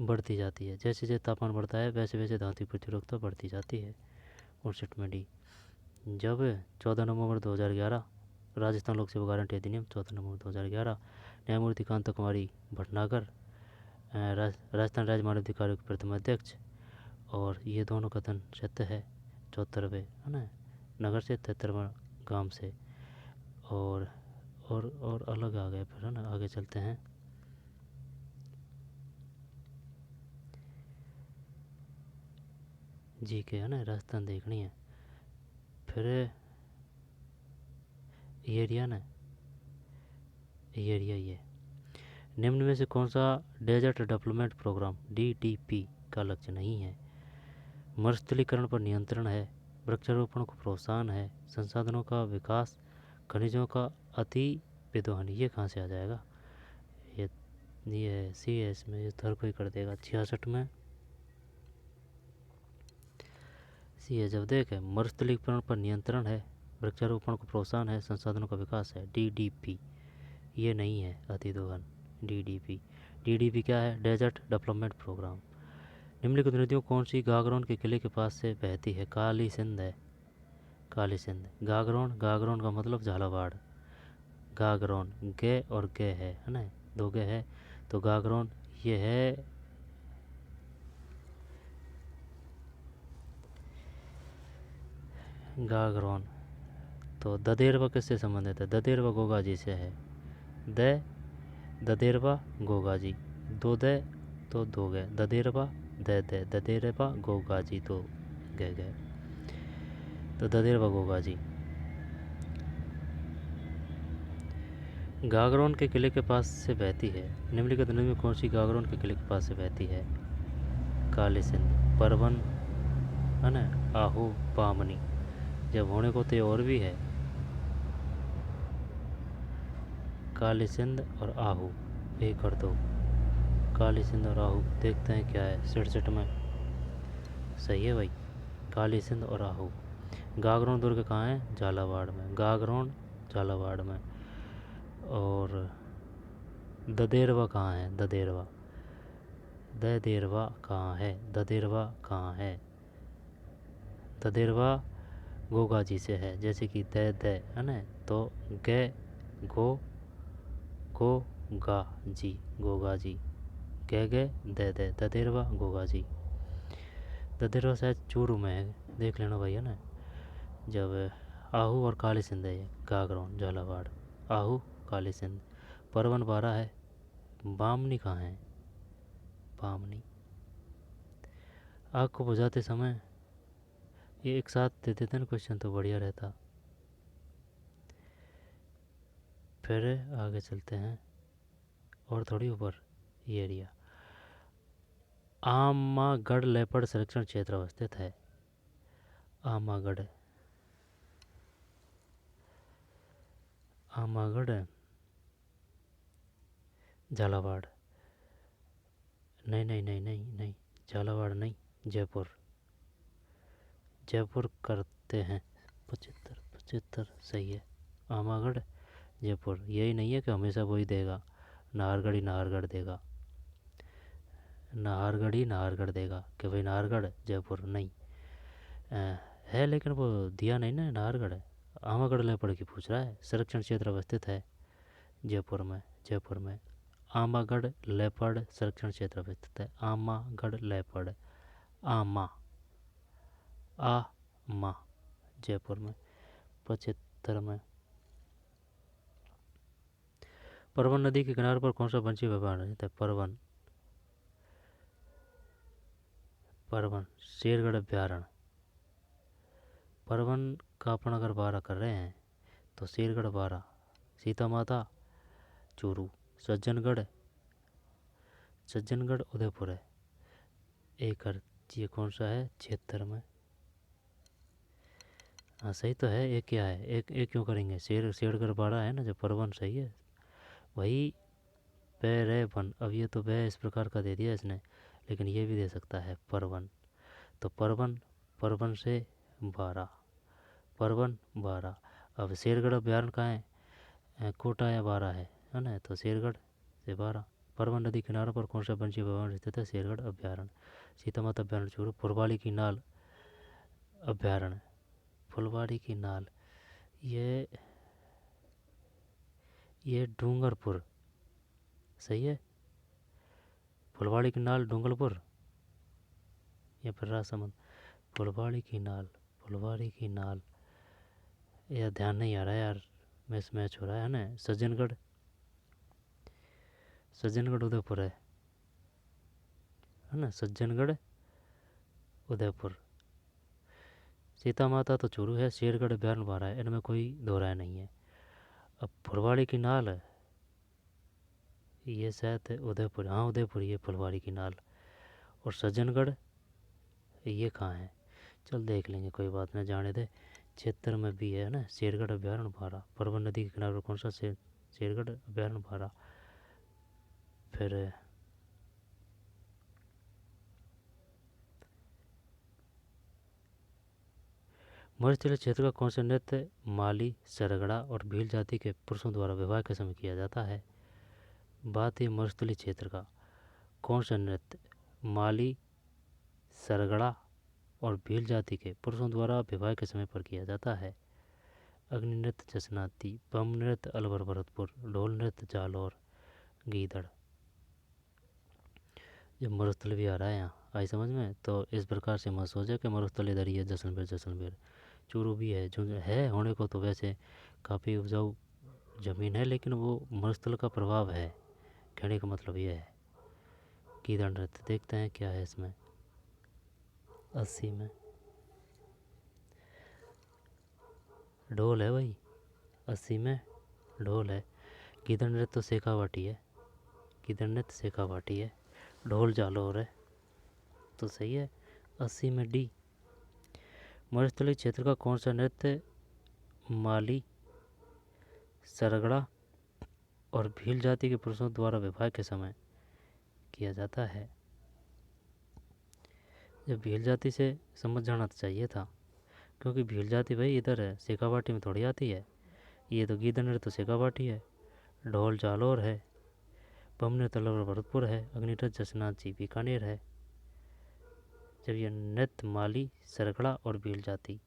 बढ़ती जाती है। जैसे जैसे तापमान बढ़ता है वैसे वैसे धातु की प्रतिरोधकता बढ़ती जाती है, गुण सेट में डी। जब 14 नवंबर 2011 राजस्थान लोक सेवा गारंटी अधिनियम 14 नवंबर 2011 न्यायमूर्ति कांता कुमारी भटनागर राजस्थान राज्य मानव अधिकार आयोग के प्रथम अध्यक्ष, और ये दोनों कथन सत्य है। 74वें है ना नगर से, 73वां गांव से, और अलग आ गए फिर है ना। आगे चलते हैं। जी के है ना राजस्थान देखनी है। फिर ये एरिया ना, ये एरिया ये निम्न में से कौन सा डेजर्ट डेवलपमेंट प्रोग्राम DDP का लक्ष्य नहीं है? मरुस्थलीकरण पर नियंत्रण है, वृक्षारोपण को प्रोत्साहन है, संसाधनों का विकास, खनिजों का अति विद्वहन। ये कहाँ से आ जाएगा? ये सी है इसमें, ये हर कोई कर देगा। 66 में सी है। जब देख है मरुस्थलीकरण पर नियंत्रण है, वृक्षारोपण को प्रोत्साहन है, संसाधनों का विकास है, DDP ये नहीं है अति दोहन। DDP क्या है? Desert development programme. निम्नलिखित नदियों कौन सी गागरोन के किले के पास से बहती है? काली सिंध है, काली सिंध। गागरोन, गागरोन का मतलब झालावाड़। गागरोन गे और गे है ना, दो गे है तो गागरोन ये है गागरोन। तो ददेरवा किससे संबंधित है? ददेरवा गोगाजी से है। ददेरवा गोगाजी, दो दे तो दो गए, ददेरवा ददेरवा गोगाजी तो गए, तो ददेरवा गोगाजी। गागरोन के किले के पास से बहती है। निम्नलिखित नदी में कौन सी गागरोन के किले के पास से बहती है? काली सिंध, परवन है ना, आहू, पामनी। जब होने को तो और भी है, काली सिंध और आहू, एक कर दो। काली सिंध और आहू देखते हैं क्या है 67 में। सही है भाई, काली सिंध और आहू। गागरोन दुर्ग कहाँ है? झालावाड़ में। गागरोन झालावाड़ में। और ददेरवा कहाँ है? ददेरवा कहाँ है? ददेरवा कहाँ है? ददेरवा गोगाजी से है। जैसे कि दे है ना, तो गे गो गा जी, गोगाजी। गे दे ददेरवा गोगाजी। ददेरवा शायद चूरू में है, देख लेना भाई है ना। जब आहू और काली सिंध है, गागरोन झालावाड़, आहू काली सिंध। परवन 12 है। बामनी कहाँ है? बामनी। आग को बुझाते समय ये एक साथ दे देते ना क्वेश्चन तो बढ़िया रहता। फिर आगे चलते हैं और थोड़ी ऊपर, ये एरिया आमागढ़ लेपर्ड संरक्षण क्षेत्र अवस्थित है। आमागढ़ झालावाड़। नहीं, झालावाड़ नहीं, जयपुर करते हैं। 75 सही है। आमागढ़ जयपुर, यही नहीं है कि हमेशा वही देगा, नाहरगढ़ देगा, नाहरगढ़ देगा कि भाई नाहरगढ़ जयपुर नहीं है, लेकिन वो दिया नहीं ना नाहरगढ़। आमागढ़ लेपर्ड की पूछ रहा है। संरक्षण क्षेत्र अवस्थित है जयपुर में। आमागढ़ लेपर्ड संरक्षण क्षेत्र अवस्थित है। आमागढ़ लेपर्ड, आमा जयपुर में। 75 में परवन नदी के किनारे पर कौन सा पंछी व्यवहार रहता है? परवन शेरगढ़ अभ्यारण्य। परवन का अपन अगर 12 कर रहे हैं तो शेरगढ़ 12, सीता माता चूरू, सज्जनगढ़ उदयपुर है। एक ये कौन सा है? 76 में। हाँ सही तो है। एक क्या है? एक क्यों करेंगे? शेरगढ़ 12 है ना, जो परवन सही है वही। पैरेवन, अब ये तो वह इस प्रकार का दे दिया इसने, लेकिन ये भी दे सकता है परवन। तो परवन से 12, परवन बारा। अब शेरगढ़ अभ्यारण्य कहाँ है, कोटा या बारा है ना, तो शेरगढ़ से बारा। परवन नदी किनारों पर कौन सा वन्यजीव अभ्यारण्य स्थित है, शेरगढ़ अभ्यारण्य। सीता माता अभ्यारण्य चूरू। फुलवाड़ी की नाल अभ्यारण्य, फुलवाड़ी की नाल ये डूंगरपुर, सही है। फुलवाड़ी की नाल डूंगरपुर या फिर राजसमंद। फुलवाड़ी की नाल, फुलवाड़ी की नाल, यह ध्यान नहीं आ रहा है यार, मैच हो रहा है ना। सज्जनगढ़, सज्जनगढ़ उदयपुर है ना, सज्जनगढ़ उदयपुर। सीता माता तो चूरू है, शेरगढ़ अभ्यारण्य बारा है, इनमें कोई दो राय नहीं है। अब फुलवाड़ी की नाल है, ये शायद उदयपुर, हाँ उदयपुर, ये फुलवाड़ी की नाल। और सज्जनगढ़ ये कहाँ है, चल देख लेंगे, कोई बात नहीं, जाने दे। क्षेत्र में भी है ना, शेरगढ़ अभ्यारण्य बारा। परवन नदी के किनारे कौन सा शेरगढ़ अभ्यारण्य बारा। फिर मरुस्थलीय क्षेत्र का कौन सा नृत्य माली, सरगड़ा और भील जाति के पुरुषों द्वारा विवाह के समय किया जाता है। बात है मरुस्थलीय क्षेत्र का कौन सा नृत्य माली, सरगड़ा और भील जाति के पुरुषों द्वारा विवाह के समय पर किया जाता है। अग्नि नृत्य जसनाती, बम नृत्य अलवर भरतपुर, ढोल नृत्य जालौर गीदड़। जब मरुस्थल भी आ रहा है यहाँ, आई समझ में, तो इस प्रकार से मत सोचे कि मरुस्थल इधर ही है, जैसलमेर जैसलमेर। चूरू भी है, जो है होने को तो वैसे काफ़ी उपजाऊ ज़मीन है, लेकिन वो मरुस्थल का प्रभाव है, कहने का मतलब ये है। गीदड़ नृत्य देखते हैं क्या है इसमें। 80 में ढोल है भाई, 80 में ढोल है। गीदड़ नृत्य तो शेखावाटी है, गीदड़ नृत्य शेखावाटी है। ढोल जालौर है, तो सही है। 80 में डी। मरुस्थलीय क्षेत्र का कौन सा नृत्य माली, सरगड़ा और भील जाति के पुरुषों द्वारा विवाह के समय किया जाता है। जब भील जाति से समझ जाना तो चाहिए था, क्योंकि भील जाति भाई इधर है, शेखावाटी में थोड़ी आती है। ये तो गीदड़ नृत्य तो शेखावाटी है, ढोल जालौर है, बम नृत्य अलवर भरतपुर है, अग्निनृत्य जसनाथ जी बीकानेर है। जब ये नृत्य माली, सरगड़ा और भील जाति,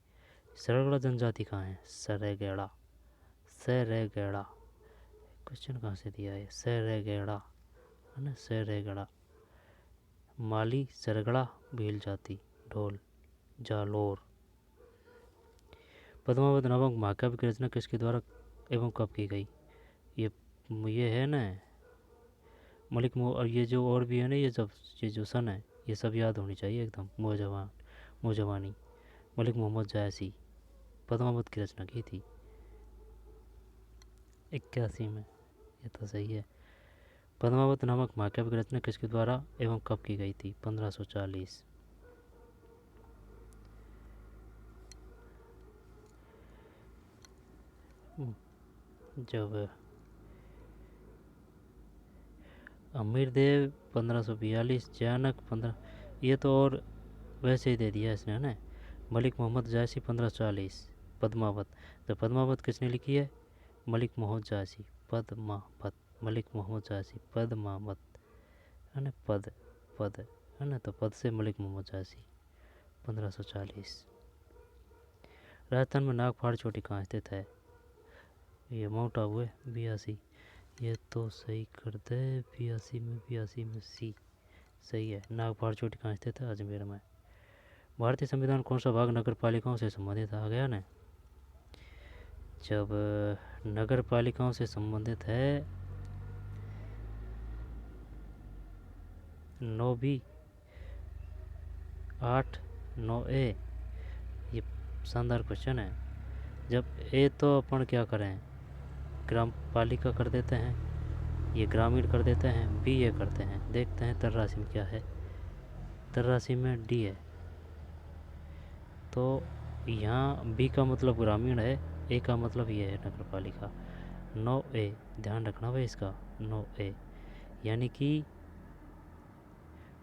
सरगड़ा जनजाति कहाँ है, सरेगेड़ा, सरेगेड़ा। क्वेश्चन कहाँ से दिया है, सरेगेड़ा है ना, सरेगेड़ा। माली, सरगड़ा, भील जाति, ढोल जालौर। पद्मावत नामक महाकाव्य की रचना किसके द्वारा एवं कब की गई। ये है ना मलिक मोह, और ये जो और भी है ना, ये जो सन है, ये सब याद होनी चाहिए एकदम। मोजवानी, मलिक मोहम्मद जायसी, पद्मावत की रचना की थी 81 में, ये तो सही है। पद्मावत नामक महाकाव्य की रचना किसके द्वारा एवं कब की गई थी, 1540। जब अमीरदेव 1542, जयानक 15, ये तो और वैसे ही दे दिया इसने ना। मलिक मोहम्मद जायसी 1540। पद्मावत, तो पद्मावत किसने लिखी है, मलिक मोहम्मद जायसी। पद्मावत, मलिक मोहम्मद जायसी, पद्मावत है ना, पद है ना, तो पद से मलिक मोहम्मद जायसी 1540। राजस्थान में नागपाड़ चोटी कहाँ स्थित है, ये माउंट आबू है 82। ये तो सही कर दे, 82 में सी सही है। नागपाड़ चोटी कहाँ स्थित है, अजमेर में। भारतीय संविधान कौन सा भाग नगर पालिकाओं से संबंधित आ गया ना। जब नगर पालिकाओं से संबंधित है 9B 8 9A, ये शानदार क्वेश्चन है। जब ए तो अपन क्या करें, ग्राम पालिका कर देते हैं, ये ग्रामीण कर देते हैं, बी ये करते हैं। देखते हैं तर राशि में क्या है, तर राशि में डी है, तो यहाँ बी का मतलब ग्रामीण है, ए का मतलब ये है नगर पालिका। 9A, ध्यान रखना भाई इसका, 9A यानी कि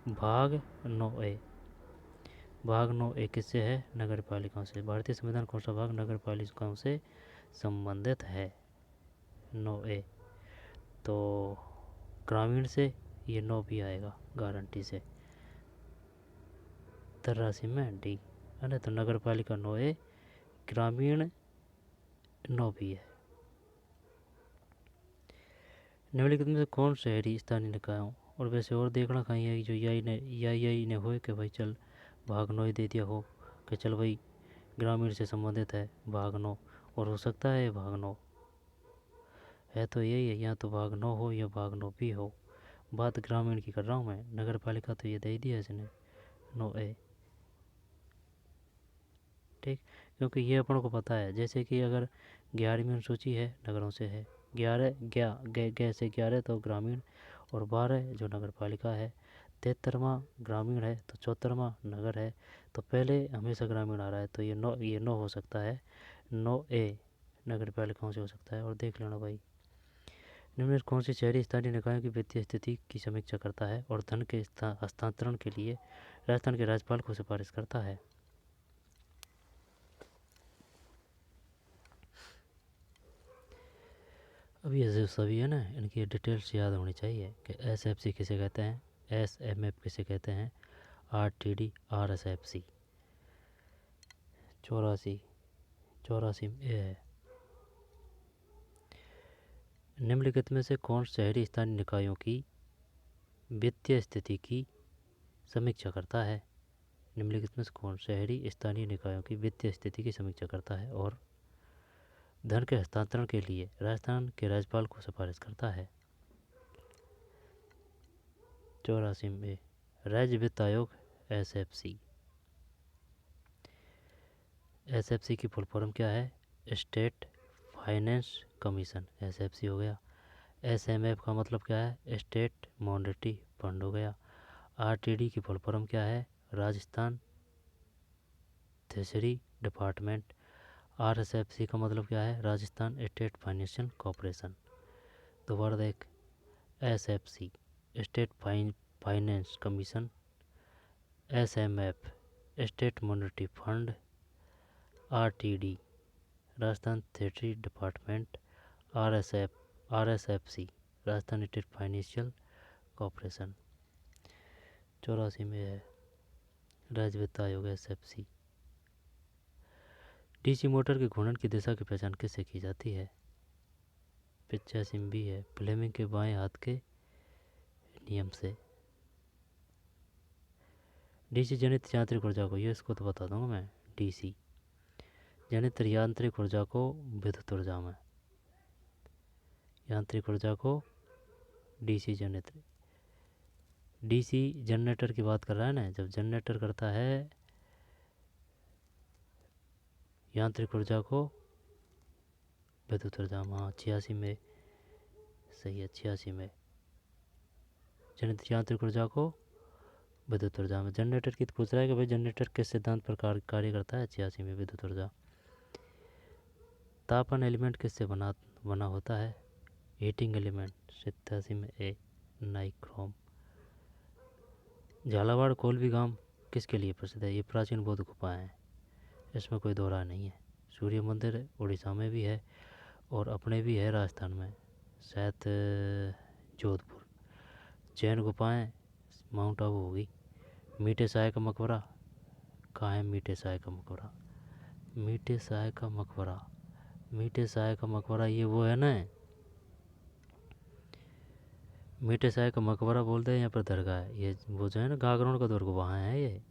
भाग 9A। भाग 9A किससे है? नगर पालिकाओं से। भारतीय संविधान कौन सा भाग नगर पालिकाओं से संबंधित है? 9A तो ग्रामीण से, ये 9 भी आएगा गारंटी से। राशि में डी है ना, तो नगर पालिका 9A, ग्रामीण 9 भी है। निम्नलिखित में से कौन शहरी स्थानीय निकायों, और वैसे और देखना कहीं है जो यही ने हो कि भाई चल भाग 9 ही दे दिया हो कि चल भाई ग्रामीण से संबंधित है भाग 9, और हो सकता है भाग 9 है तो यही है, या तो भाग 9 हो या भाग 9 भी हो। बात ग्रामीण की कर रहा हूँ मैं, नगर पालिका तो ये दे दिया इसने 9A, ठीक। क्योंकि ये अपन को पता है, जैसे कि अगर 11वीं अनुसूची है नगरों से है, 11 से 11 तो ग्रामीण, और 12 जो नगर पालिका है, 73वां ग्रामीण है तो 74वां नगर है, तो पहले हमेशा ग्रामीण आ रहा है, तो ये 9 हो सकता है, 9A नगर पालिकाओं से हो सकता है। और देख लेना भाई, निम्न कौन सी शहरी स्थानीय निकायों की वित्तीय स्थिति की समीक्षा करता है और धन के हस्तांतरण के लिए राजस्थान के राज्यपाल को सिफारिश करता है? अब ये जो सभी है ना, इनकी डिटेल्स याद होनी चाहिए कि SFC किसे कहते हैं, SMF किसे कहते हैं, RTD RSFC। 84 में ये है। निम्नलिखित में से कौन शहरी स्थानीय निकायों की वित्तीय स्थिति की समीक्षा करता है? निम्नलिखित में से कौन शहरी स्थानीय निकायों की वित्तीय स्थिति की समीक्षा करता है और धन के हस्तांतरण के लिए राजस्थान के राज्यपाल को सिफारिश करता है? 84 में राज्य वित्त आयोग SFC। SFC की फुल फॉर्म क्या है? स्टेट फाइनेंस कमीशन, SFC हो गया। SMF का मतलब क्या है? स्टेट मॉनेटरी फंड हो गया। RTD की फुल फॉर्म क्या है? Rajasthan treasury department. RSFC का मतलब क्या है? Rajasthan state financial corporation. दोबारा देख, SFC state finance commission, SMF state monetary fund, RTD Rajasthan treasury department, RSFC Rajasthan state financial corporation. 84 में है राज्य वित्त आयोग SFC। DC मोटर के घूर्णन की दिशा की पहचान किससे की जाती है? 85 में भी है फ्लेमिंग के बाएं हाथ के नियम से। DC जनित यांत्रिक ऊर्जा को, ये इसको तो बता दूंगा मैं, DC जनित यांत्रिक ऊर्जा को विद्युत ऊर्जा में, यांत्रिक ऊर्जा को DC जनित, DC जनरेटर की बात कर रहा है ना, जब जनरेटर करता है यांत्रिक ऊर्जा को विद्युत ऊर्जा में। हाँ 86 में सही है, 86 में जनित यांत्रिक ऊर्जा को विद्युत ऊर्जा में। जनरेटर की तो पूछ रहा है कि भाई जनरेटर किस सिद्धांत पर कार्य करता है? 86 में विद्युत ऊर्जा। तापन एलिमेंट किससे बना होता है? हीटिंग एलिमेंट, 87 में ए नाइक्रोम। झालावाड़ कोलवी गांव किसके लिए प्रसिद्ध है? ये प्राचीन बौद्ध गुफाएं हैं, इसमें कोई दोहरा नहीं है। सूर्य मंदिर उड़ीसा में भी है और अपने भी है राजस्थान में, शायद जोधपुर। जैन गुफाएं माउंट आबू होगी। मीठे साय का मकबरा कहाँ है? मीठे साय का मकबरा, मीठे साय का मकबरा, मीठे साय का मकबरा ये वो है ना, मीठे साय का मकबरा बोलते हैं, यहाँ पर दरगाह है, ये वो जो है ना गागरोन का दुर्ग वहाँ है ये।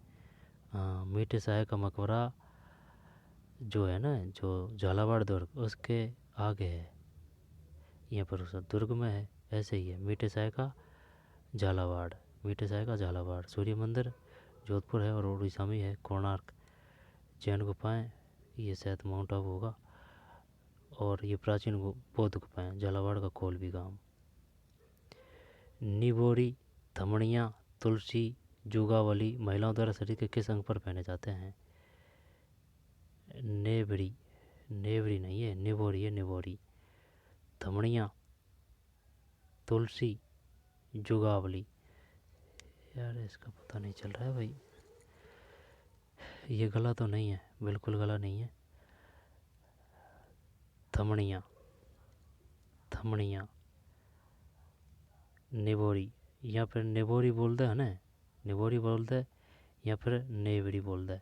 हाँ मीठे साय का मकबरा जो है ना, जो झालावाड़ दुर्ग उसके आगे है, यहाँ पर उस दुर्ग में है। ऐसे ही है मीठे साय का झालावाड़, मीठे साय का झालावाड़। सूर्य मंदिर जोधपुर है और उड़ीसा में है कोणार्क। जैन गुफाएँ ये शायद माउंट आबू होगा, और ये प्राचीन बौद्ध गुफाएँ झालावाड़ का कोलवी गांव। निबोरी, धमनिया, तुलसी, जुगावली महिलाओं द्वारा शरीर के किस अंग पर पहने जाते हैं? नेवरी, नेवरी नहीं है, निबोरी है, निबोरी। धमनिया, तुलसी, जुगावली, यार इसका पता नहीं चल रहा है भाई। ये गला तो नहीं है, बिल्कुल गला नहीं है। थमड़ियाँ, थमड़ियाँ, निबोरी, या फिर निबोरी बोलते हैं ना, निबोरी बोलते हैं, या फिर नेवरी बोलते हैं।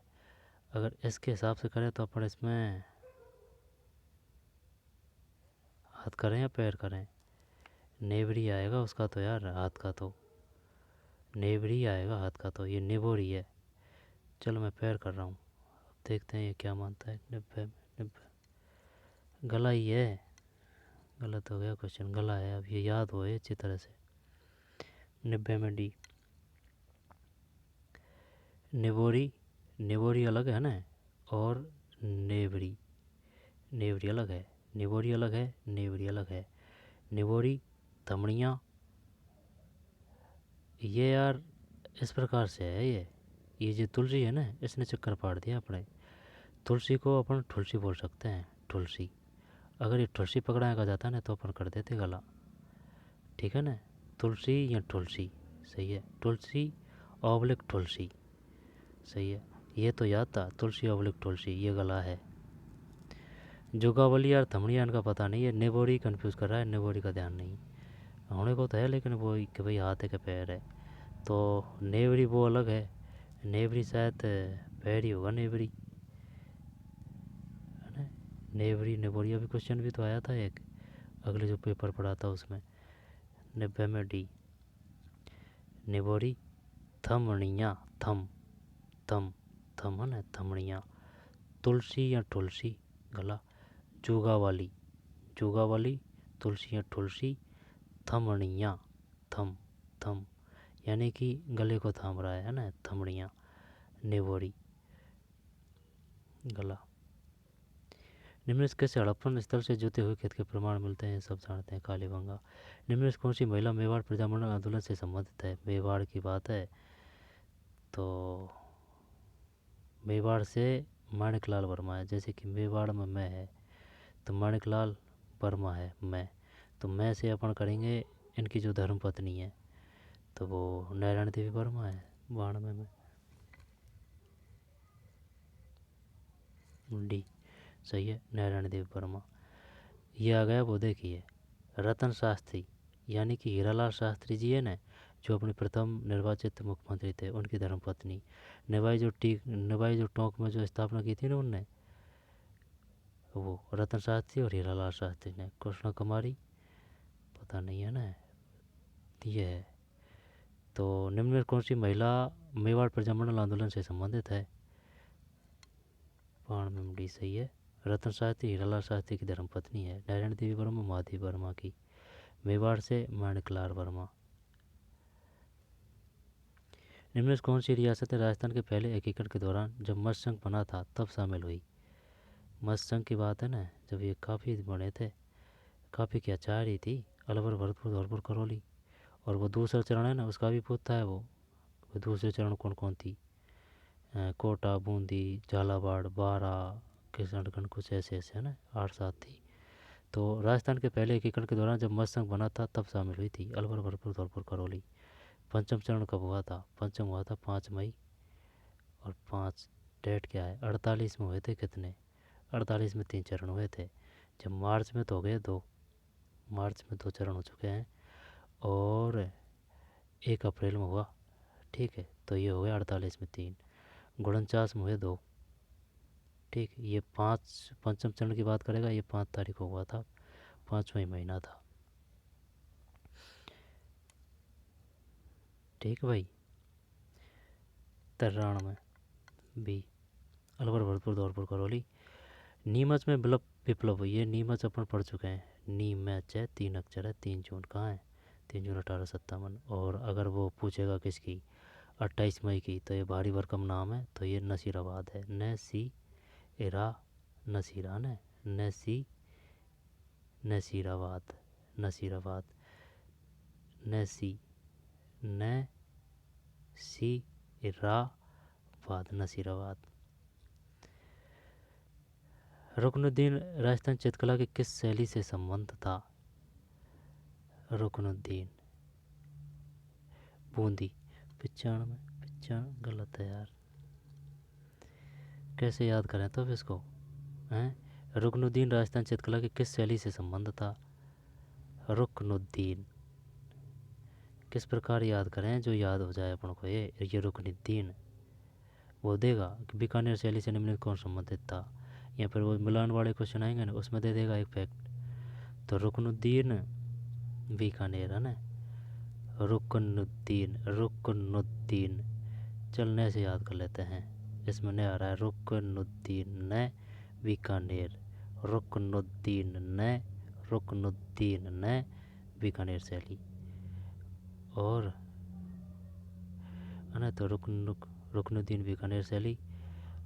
अगर इसके हिसाब से करें तो अपन इसमें हाथ करें या पैर करें? नेवरी आएगा उसका तो यार, हाथ का तो नेवरी आएगा, हाथ का तो ये निबोरी है। चलो मैं पैर कर रहा हूँ, देखते हैं ये क्या मानता है। 90 में 90 गला ही है। गलत हो गया क्वेश्चन, गला है। अब ये याद हो अच्छी तरह से। 90 में डी। निबोरी, निबोरी अलग है ना, और नेवरी, नेवरी अलग है। निबोरी अलग है, नेवरी अलग है। निबोरी, थमड़ियाँ, ये यार इस प्रकार से है। ये जो तुलसी है ना, इसने चक्कर पाड़ दिया अपने। तुलसी को अपन ठुलसी बोल सकते हैं, ठुलसी। अगर ये ठुलसी पकड़ाया जाता ना तो अपन कर देते गला, ठीक है ना। तुलसी या ठुलसी, सही है। तुलसी ऑब्लिक ठुलसी, सही है। ये तो याद था, तुलसी ऑब्लिक तुलसी, ये गला है। जोगावली यार थमड़िया इनका पता नहीं है, नेबोरी कंफ्यूज कर रहा है, नेबोरी का ध्यान नहीं। होने को तो है लेकिन वो कि भाई हाथ है कि पैर है, तो नेवरी वो अलग है। नेवरी शायद पैर ही होगा, नेवरी है ना। नेवरी नेबोरी, अभी क्वेश्चन भी तो आया था एक, अगले जो पेपर पढ़ा था उसमें। 90 में डी। नेबोरी, थमड़ियाँ, थम, थम, थम है ना, थमड़ियाँ। तुलसी या तुलसी, गला। जुगा वाली, जुगा वाली, तुलसी या तुलसी, थमड़ियाँ, थम, थम, यानी कि गले को थाम रहा है ना, थमड़ियाँ। नेवोरी, गला। निम्नलिखित कैसे हड़प्पन स्थल से जुते हुए खेत के प्रमाण मिलते हैं, सब जानते हैं। कालीबंगा। निम्नलिखित कौन सी महिला मेवाड़ प्रजामंडल आंदोलन से संबंधित है? मेवाड़ की बात है तो मेवाड़ से माणिकलाल वर्मा है। जैसे कि मेवाड़ में मैं है तो माणिकलाल वर्मा है मैं, तो मैं से अपन करेंगे इनकी जो धर्मपत्नी है तो वो नारायण देवी वर्मा है। 92 में डी, सही है, नारायण देवी वर्मा। ये आ गया वो, देखिए रतन शास्त्री, यानी कि हीरालाल शास्त्री जी है ना, जो अपने प्रथम निर्वाचित मुख्यमंत्री थे, उनकी धर्मपत्नी। नवाई जो टोंक में जो स्थापना की थी ना उनने, वो रतन शास्त्री और हीरालाल शास्त्री ने। कृष्णा कुमारी पता नहीं है ना, ये है। तो निम्न में कौन सी महिला मेवाड़ प्रजामंडल आंदोलन से संबंधित है? 92 में डी, सही है। रतन शास्त्री हीरालाल शास्त्री की धर्मपत्नी है। नारायण देवी वर्मा महादेवी वर्मा की। मेवाड़ से माणिकलाल वर्मा। निम्न में कौन सी रियासतें राजस्थान के पहले एकीकरण के दौरान जब मत्स्य संघ बना था तब शामिल हुई? मत्स्य संघ की बात है ना, जब ये काफ़ी बने थे, काफ़ी क्या चाह रही थी, अलवर भरतपुर धौलपुर करौली। और वो दूसरा चरण है ना, उसका भी पूछता है वो दूसरे चरण कौन कौन थी? कोटा, बूंदी, झालावाड़, बारा, किशनगढ़, कुछ ऐसे ऐसे है ना, 8 7 थी। तो राजस्थान के पहले एकीकरण के दौरान जब मत्स्य संघ बना था तब शामिल हुई थी अलवर भरतपुर धौलपुर करौली। पंचम चरण कब हुआ था? पंचम हुआ था 5 मई। और 5 डेट क्या है? 48 में हुए थे कितने? 48 में 3 चरण हुए थे। जब मार्च में तो हो गए 2, मार्च में 2 चरण हो चुके हैं, और 1 अप्रैल में हुआ, ठीक है। तो ये हो गया 48 में 3, 49 में हुए 2, ठीक। ये 5 पंचम चरण की बात करेगा, ये 5 तारीख को हुआ था, 5वां महीना था, ठीक भाई। 93 में बी, अलवर भरतपुर धौलपुर करौली। नीमच में विप्लव हुई है, नीमच अपन पढ़ चुके हैं। नीमच है, 3 अक्षर है, 3 जून कहाँ है? 3 जून 1857। और अगर वो पूछेगा किसकी, 28 मई की, तो ये भारी भरकम नाम है, तो ये नसीराबाद है। इरा नसीरा ने, नसीराबाद, नसीराबाद, नसी नसीराबाद, नसीराबाद। रुकनुद्दीन राजस्थान चित्रकला की किस शैली से संबंध था? रुकनुद्दीन, बूंदी। 95 गलत है यार, कैसे याद करें तो इसको हैं? रुकनुद्दीन राजस्थान चित्रकला की किस शैली से संबंध था? रुकनुद्दीन किस प्रकार याद करें जो याद हो जाए अपन को? ये रुकनुद्दीन वो देगा कि बीकानेर शैली से निम्नलिखित कौन संबंधित था, या फिर वो मिलान वाले क्वेश्चन आएंगे ना उसमें दे देगा एक फैक्ट। तो रुकनुद्दीन बीकानेर है ना, रुकनुद्दीन रुकनुद्दीन। चलने से याद कर लेते हैं, इसमें नहीं आ रहा है। रुकनुद्दीन न बीकानेर, रुकनुद्दीन न रुकनुद्दीन न बीकानेर शैली। और है ना, तो रुकनुद्दीन बीकानेर शैली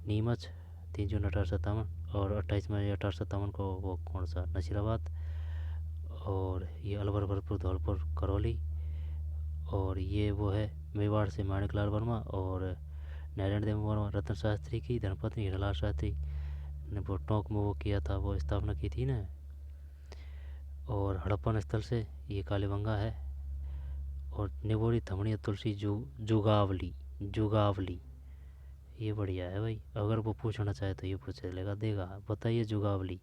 नीमच 3 जून 1857, और 28 मई 1857 को वो कौन सा नसीराबाद, और ये अलवर भरतपुर धौलपुर करौली, और ये वो है मेवाड़ से माणिकलाल वर्मा और नारायण देव वर्मा रतन शास्त्री की धर्मपत्नी हीरालाल शास्त्री ने वो टोंक में वो किया था, वो स्थापना की थी ना। और हड़प्पन स्थल से ये कालीबंगा है। और निवोड़ी थमड़ी तुलसी जुगावली जुगावली, ये बढ़िया है भाई। अगर वो पूछना चाहे तो ये पूछ लेगा, देगा बताइए जुगावली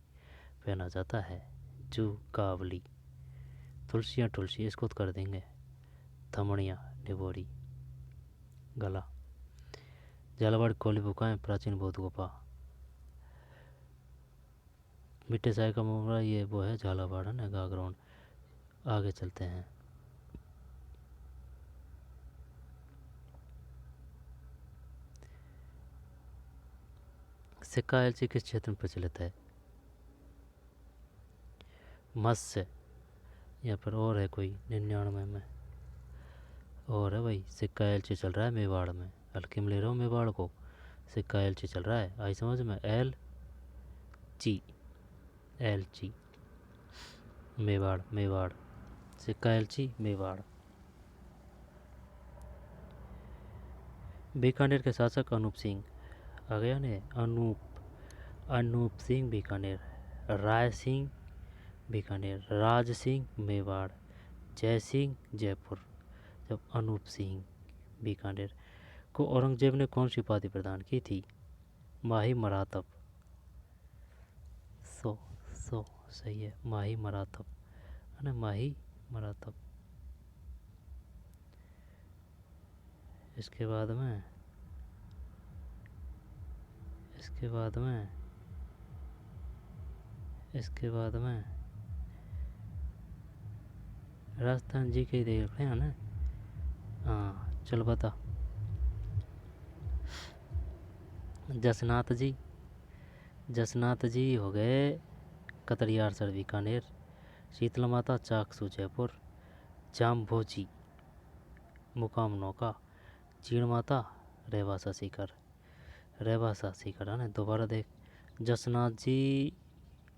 पहना जाता है। जुगावली तुलसियाँ तुलसी इसको तो कर देंगे। थमड़ियाँ निवोड़ी गला। झालावाड़ कोली बुकाएं प्राचीन बौद्ध गुफा। मिट्टे साय का मुमरा ये वो है झालावाड़ है ना गाग्राउंड। आगे चलते हैं। सिक्का एलची किस क्षेत्र में प्रचलित है? मत्स्य, या फिर और है कोई 99 में और है भाई। सिक्का एलची चल रहा है मेवाड़ में, हल्के में ले रहा हूँ मेवाड़ को। सिक्का एलची चल रहा है, आई समझ में? एल ची मेवाड़ मेवाड़, सिक्का एलची मेवाड़। बीकानेर के शासक अनूप सिंह आ गया ने, अनूप सिंह बीकानेर, राय सिंह बीकानेर, राज सिंह मेवाड़, जय सिंह जयपुर। जब अनूप सिंह बीकानेर को औरंगजेब ने कौन सी उपाधि प्रदान की थी? माही मरातब। सो सही है, माही मरातब है ना, माही मरातब। इसके बाद में राजस्थान जी के देख रहे हैं ना। हाँ चल बता। जसनाथ जी हो गए कतरियार सर बीकानेर, शीतला माता चाकसू जयपुर, जाम्भोजी मुकाम नौका, चीण माता रेवासा सीकर है ना। दोबारा देख, जसनाथ जी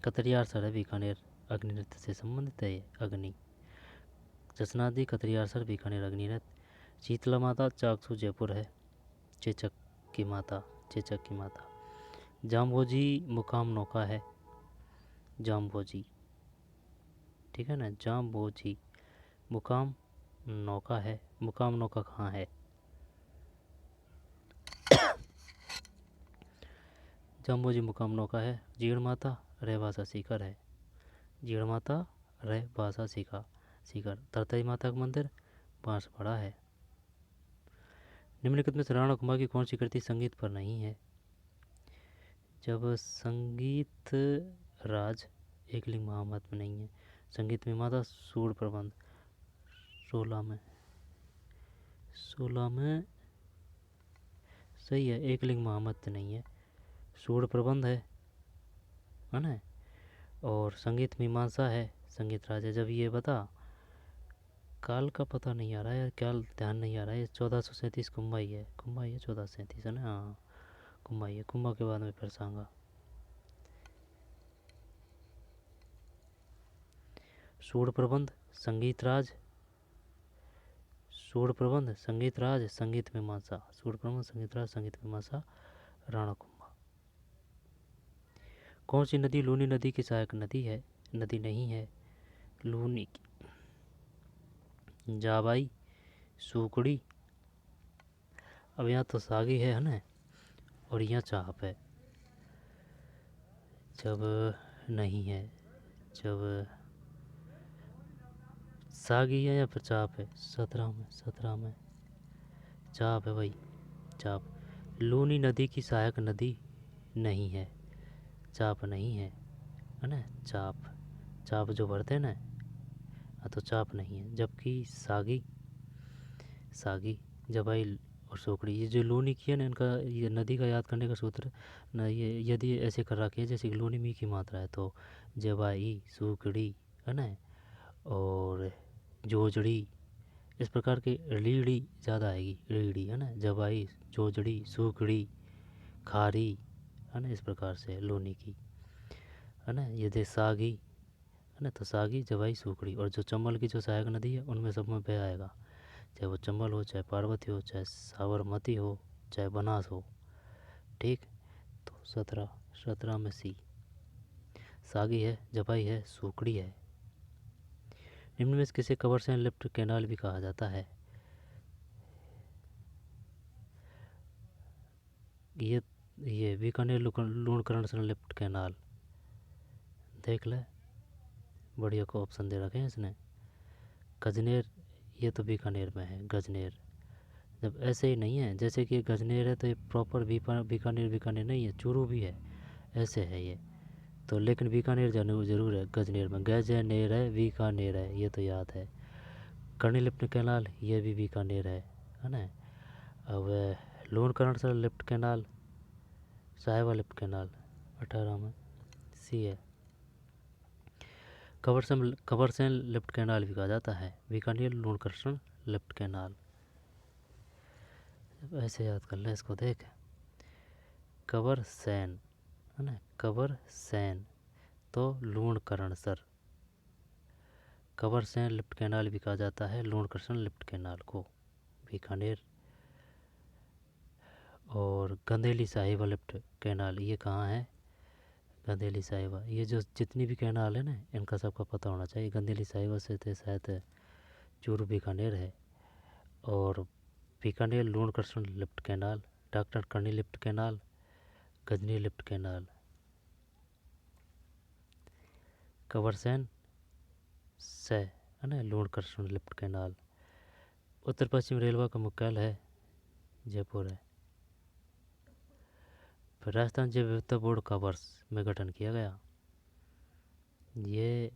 कतरियार सर है बीकानेर, अग्नि नृत्य से संबंधित है ये। अग्नि जसनाथ जी कतरियार सर बीकानेर अग्नि नृत्य। शीतला माता चाकसू जयपुर है, चेचक की माता। जाम्भोजी मुकाम नौका है, जाम्भोजी ठीक है ना। जाम्भोजी मुकाम नौका है, मुकाम नौका कहाँ है? जाम्भोजी मुकाम नौका है। जीण माता रेवासा सीकर है, जीण माता रेवासा सीकर। तरतई माता का मंदिर बांसवाड़ा है। निम्नलिखित में से राणा कुंभा की कौन सी कृति संगीत पर नहीं है? जब संगीत राज एकलिंग महामत में नहीं है, संगीत में माता सूर प्रबंध 16 में सही है, एकलिंग महामत नहीं है, सूर प्रबंध है ना। और संगीत मीमांसा है, संगीत राज है। जब ये बता, काल का पता नहीं आ रहा है, काल ध्यान नहीं आ रहा है। 1437 कुंभा ही है 1437 है ना। हाँ कुंभा ही है, कुंभा के बाद में फिर सांगा। सूर प्रबंध संगीत राज, संगीत मीमांसा, सूर प्रबंध संगीत राज संगीत मीमांसा राणा कुंभा। कौन सी नदी लूनी नदी की सहायक नदी नहीं है? लूनी की जाबाई, सूकड़ी, अब यहाँ तो सागी है ना, और यहाँ चाप है। जब नहीं है, जब सागी है या फिर चाप है? 17 में चाप है भाई, चाप। लूनी नदी की सहायक नदी नहीं है, चाप नहीं है ना? चाप, चाप जो भरते हैं ना, हाँ तो चाप नहीं है। जबकि सागी, सागी, जबाई और सोकड़ी, ये जो लूनी की है ना, इनका ये नदी का याद करने का सूत्र ना, ये यदि ऐसे कर रखे है जैसे कि लूनी मी की मात्रा है तो जबाई, सूकड़ी, है ना, और जोजड़ी, इस प्रकार के रीढ़ी ज़्यादा आएगी, रीढ़ी, है ना, जबाई, जोजड़ी, सूकड़ी, खारी, है ना, इस प्रकार से लूनी की, है ना। यदि सागी है ना, तो सागी, जवाई, सूखड़ी, और जो चंबल की जो सहायक नदी है उनमें सब में बह आएगा, चाहे वो चंबल हो, चाहे पार्वती हो, चाहे साबरमती हो, चाहे बनास हो। ठीक, तो 17 में सी, सागी है, जवाई है, सूखड़ी है। निम्न में से किसे कवर से लिफ्ट कैनाल भी कहा जाता है? ये बीकानेर लूणकरण से लिफ्ट कैनाल, देख ले, बढ़िया को ऑप्शन दे रखे हैं इसने। गजनेर, ये तो बीकानेर में है, गजनेर। जब ऐसे ही नहीं है जैसे कि गजनेर है तो ये प्रॉपर बीकानेर बीकानेर नहीं है, चूरू भी है, ऐसे है ये तो। लेकिन बीकानेर ज़रूर है, गजनेर में गजनेर है, बीकानेर है, ये तो याद है। कर्णी लिफ्ट कैनाल, ये भी बीकानेर है ना। अब लूणकरण से लिफ्ट कैनाल, साहिबा लिफ्ट कैनाल 18 में सी है। कबरसेन लिफ्ट कैनाल भी कहा जाता है, बीकानेर लूणकरण लिफ्ट कैनाल। ऐसे याद कर ले इसको, देख, कबरसेन, है ना, कबरसेन तो लूणकरण सर, कबरसेन लिफ्ट कैनाल भी कहा जाता है लूणकरण लिफ्ट कैनाल को, बीकानेर। और गंदेली साहिबा लिफ्ट कैनाल, ये कहाँ है? गंदेली साहिबा, ये जो जितनी भी कैनाल है ना, इनका सबका पता होना चाहिए। गंदेली साहिबा से थे शायद चूरू बीकानेर है। और Bikaner Lunkaran lift canal, doctor Karni lift canal, Gajni lift canal, Kabarsen से, है ना, लूणकरण लिफ्ट कैनाल। उत्तर पश्चिम रेलवे का मुख्यालय है जयपुर है। फिर राजस्थान जैव विविधता बोर्ड का वर्ष में गठन किया गया? ये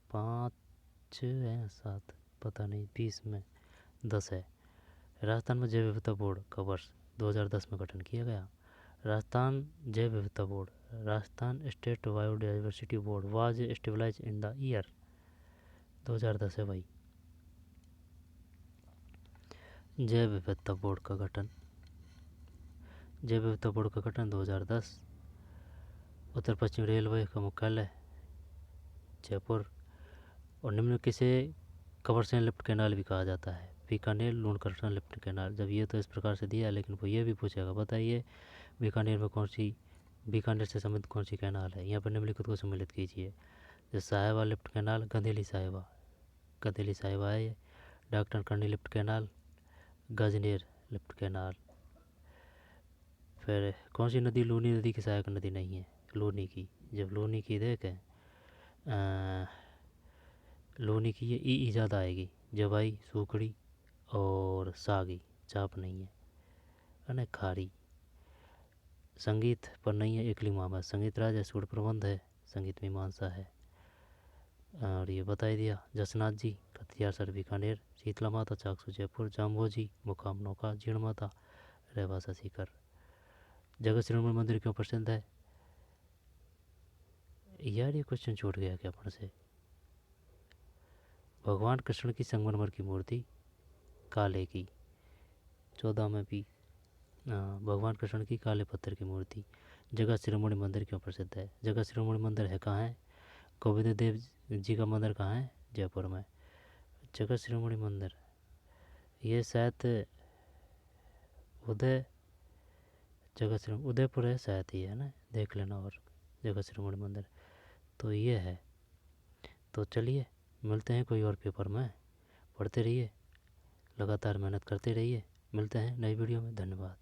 5 है, 7, पता नहीं, 20 में 10 है। राजस्थान में जैव विविधता बोर्ड का वर्ष 2010 में गठन किया गया। राजस्थान जैव विविधता board, Rajasthan state biodiversity board was establish in the year 2010 है भाई। जैव विविधता बोर्ड का गठन, जैव विविधता बोर्ड का गठन 2010। उत्तर पश्चिम रेलवे का मुख्यालय जयपुर। और निम्न किसे कबरसेन लिफ्ट कैनाल भी कहा जाता है? Bikaner Lunkaran lift canal. जब ये तो इस प्रकार से दिया, लेकिन वो ये भी पूछेगा, बताइए बीकानेर में कौन सी, बीकानेर से संबंधित कौन सी कैनाल है? यहाँ पर निम्नलिखित को सम्मिलित कीजिए। जो साहिबा लिफ्ट कैनाल, गंदेली साहिबा, गंदेली साहिबा है ये। Doctor Karni lift canal, Gajner lift canal. फिर कौन सी नदी लूनी नदी की सहायक नदी नहीं है? लूनी की, जब लूनी की देखें, लूनी की ये ई ज़्यादा आएगी, जबाई, सूखड़ी और सागी, चाप नहीं है ना। खारी, संगीत पर नहीं है, एकली मामा, संगीत राज है, सूर प्रबंध है, संगीत मीमांसा है। और ये बता ही दिया। जसनाथ जी कथियार सर बीकानेर, शीतला माता चाकसू जयपुर, जाम्बोजी मुकाम नौका, जीर्ण माता रहवासा सीकर। जगत श्रीमन मंदिर क्यों प्रसिद्ध है? यार ये क्वेश्चन छूट गया क्या अपन से? भगवान कृष्ण की संगमरमर की मूर्ति, काले की, 14 में भी। भगवान कृष्ण की काले पत्थर की मूर्ति। जगत शिरोमणि मंदिर क्यों प्रसिद्ध है? जगत शिरोमणि मंदिर है कहाँ है? गोविंद देव जी का मंदिर कहाँ है? जयपुर में। जगत शिरोमणि मंदिर ये शायद जगत शिरोमणि उदयपुर है शायद, ही है ना, देख लेना। और जगत शिरोमणि मंदिर तो ये है। तो चलिए मिलते हैं कोई और पेपर में, पढ़ते रहिए, लगातार मेहनत करते रहिए। मिलते हैं नई वीडियो में, धन्यवाद।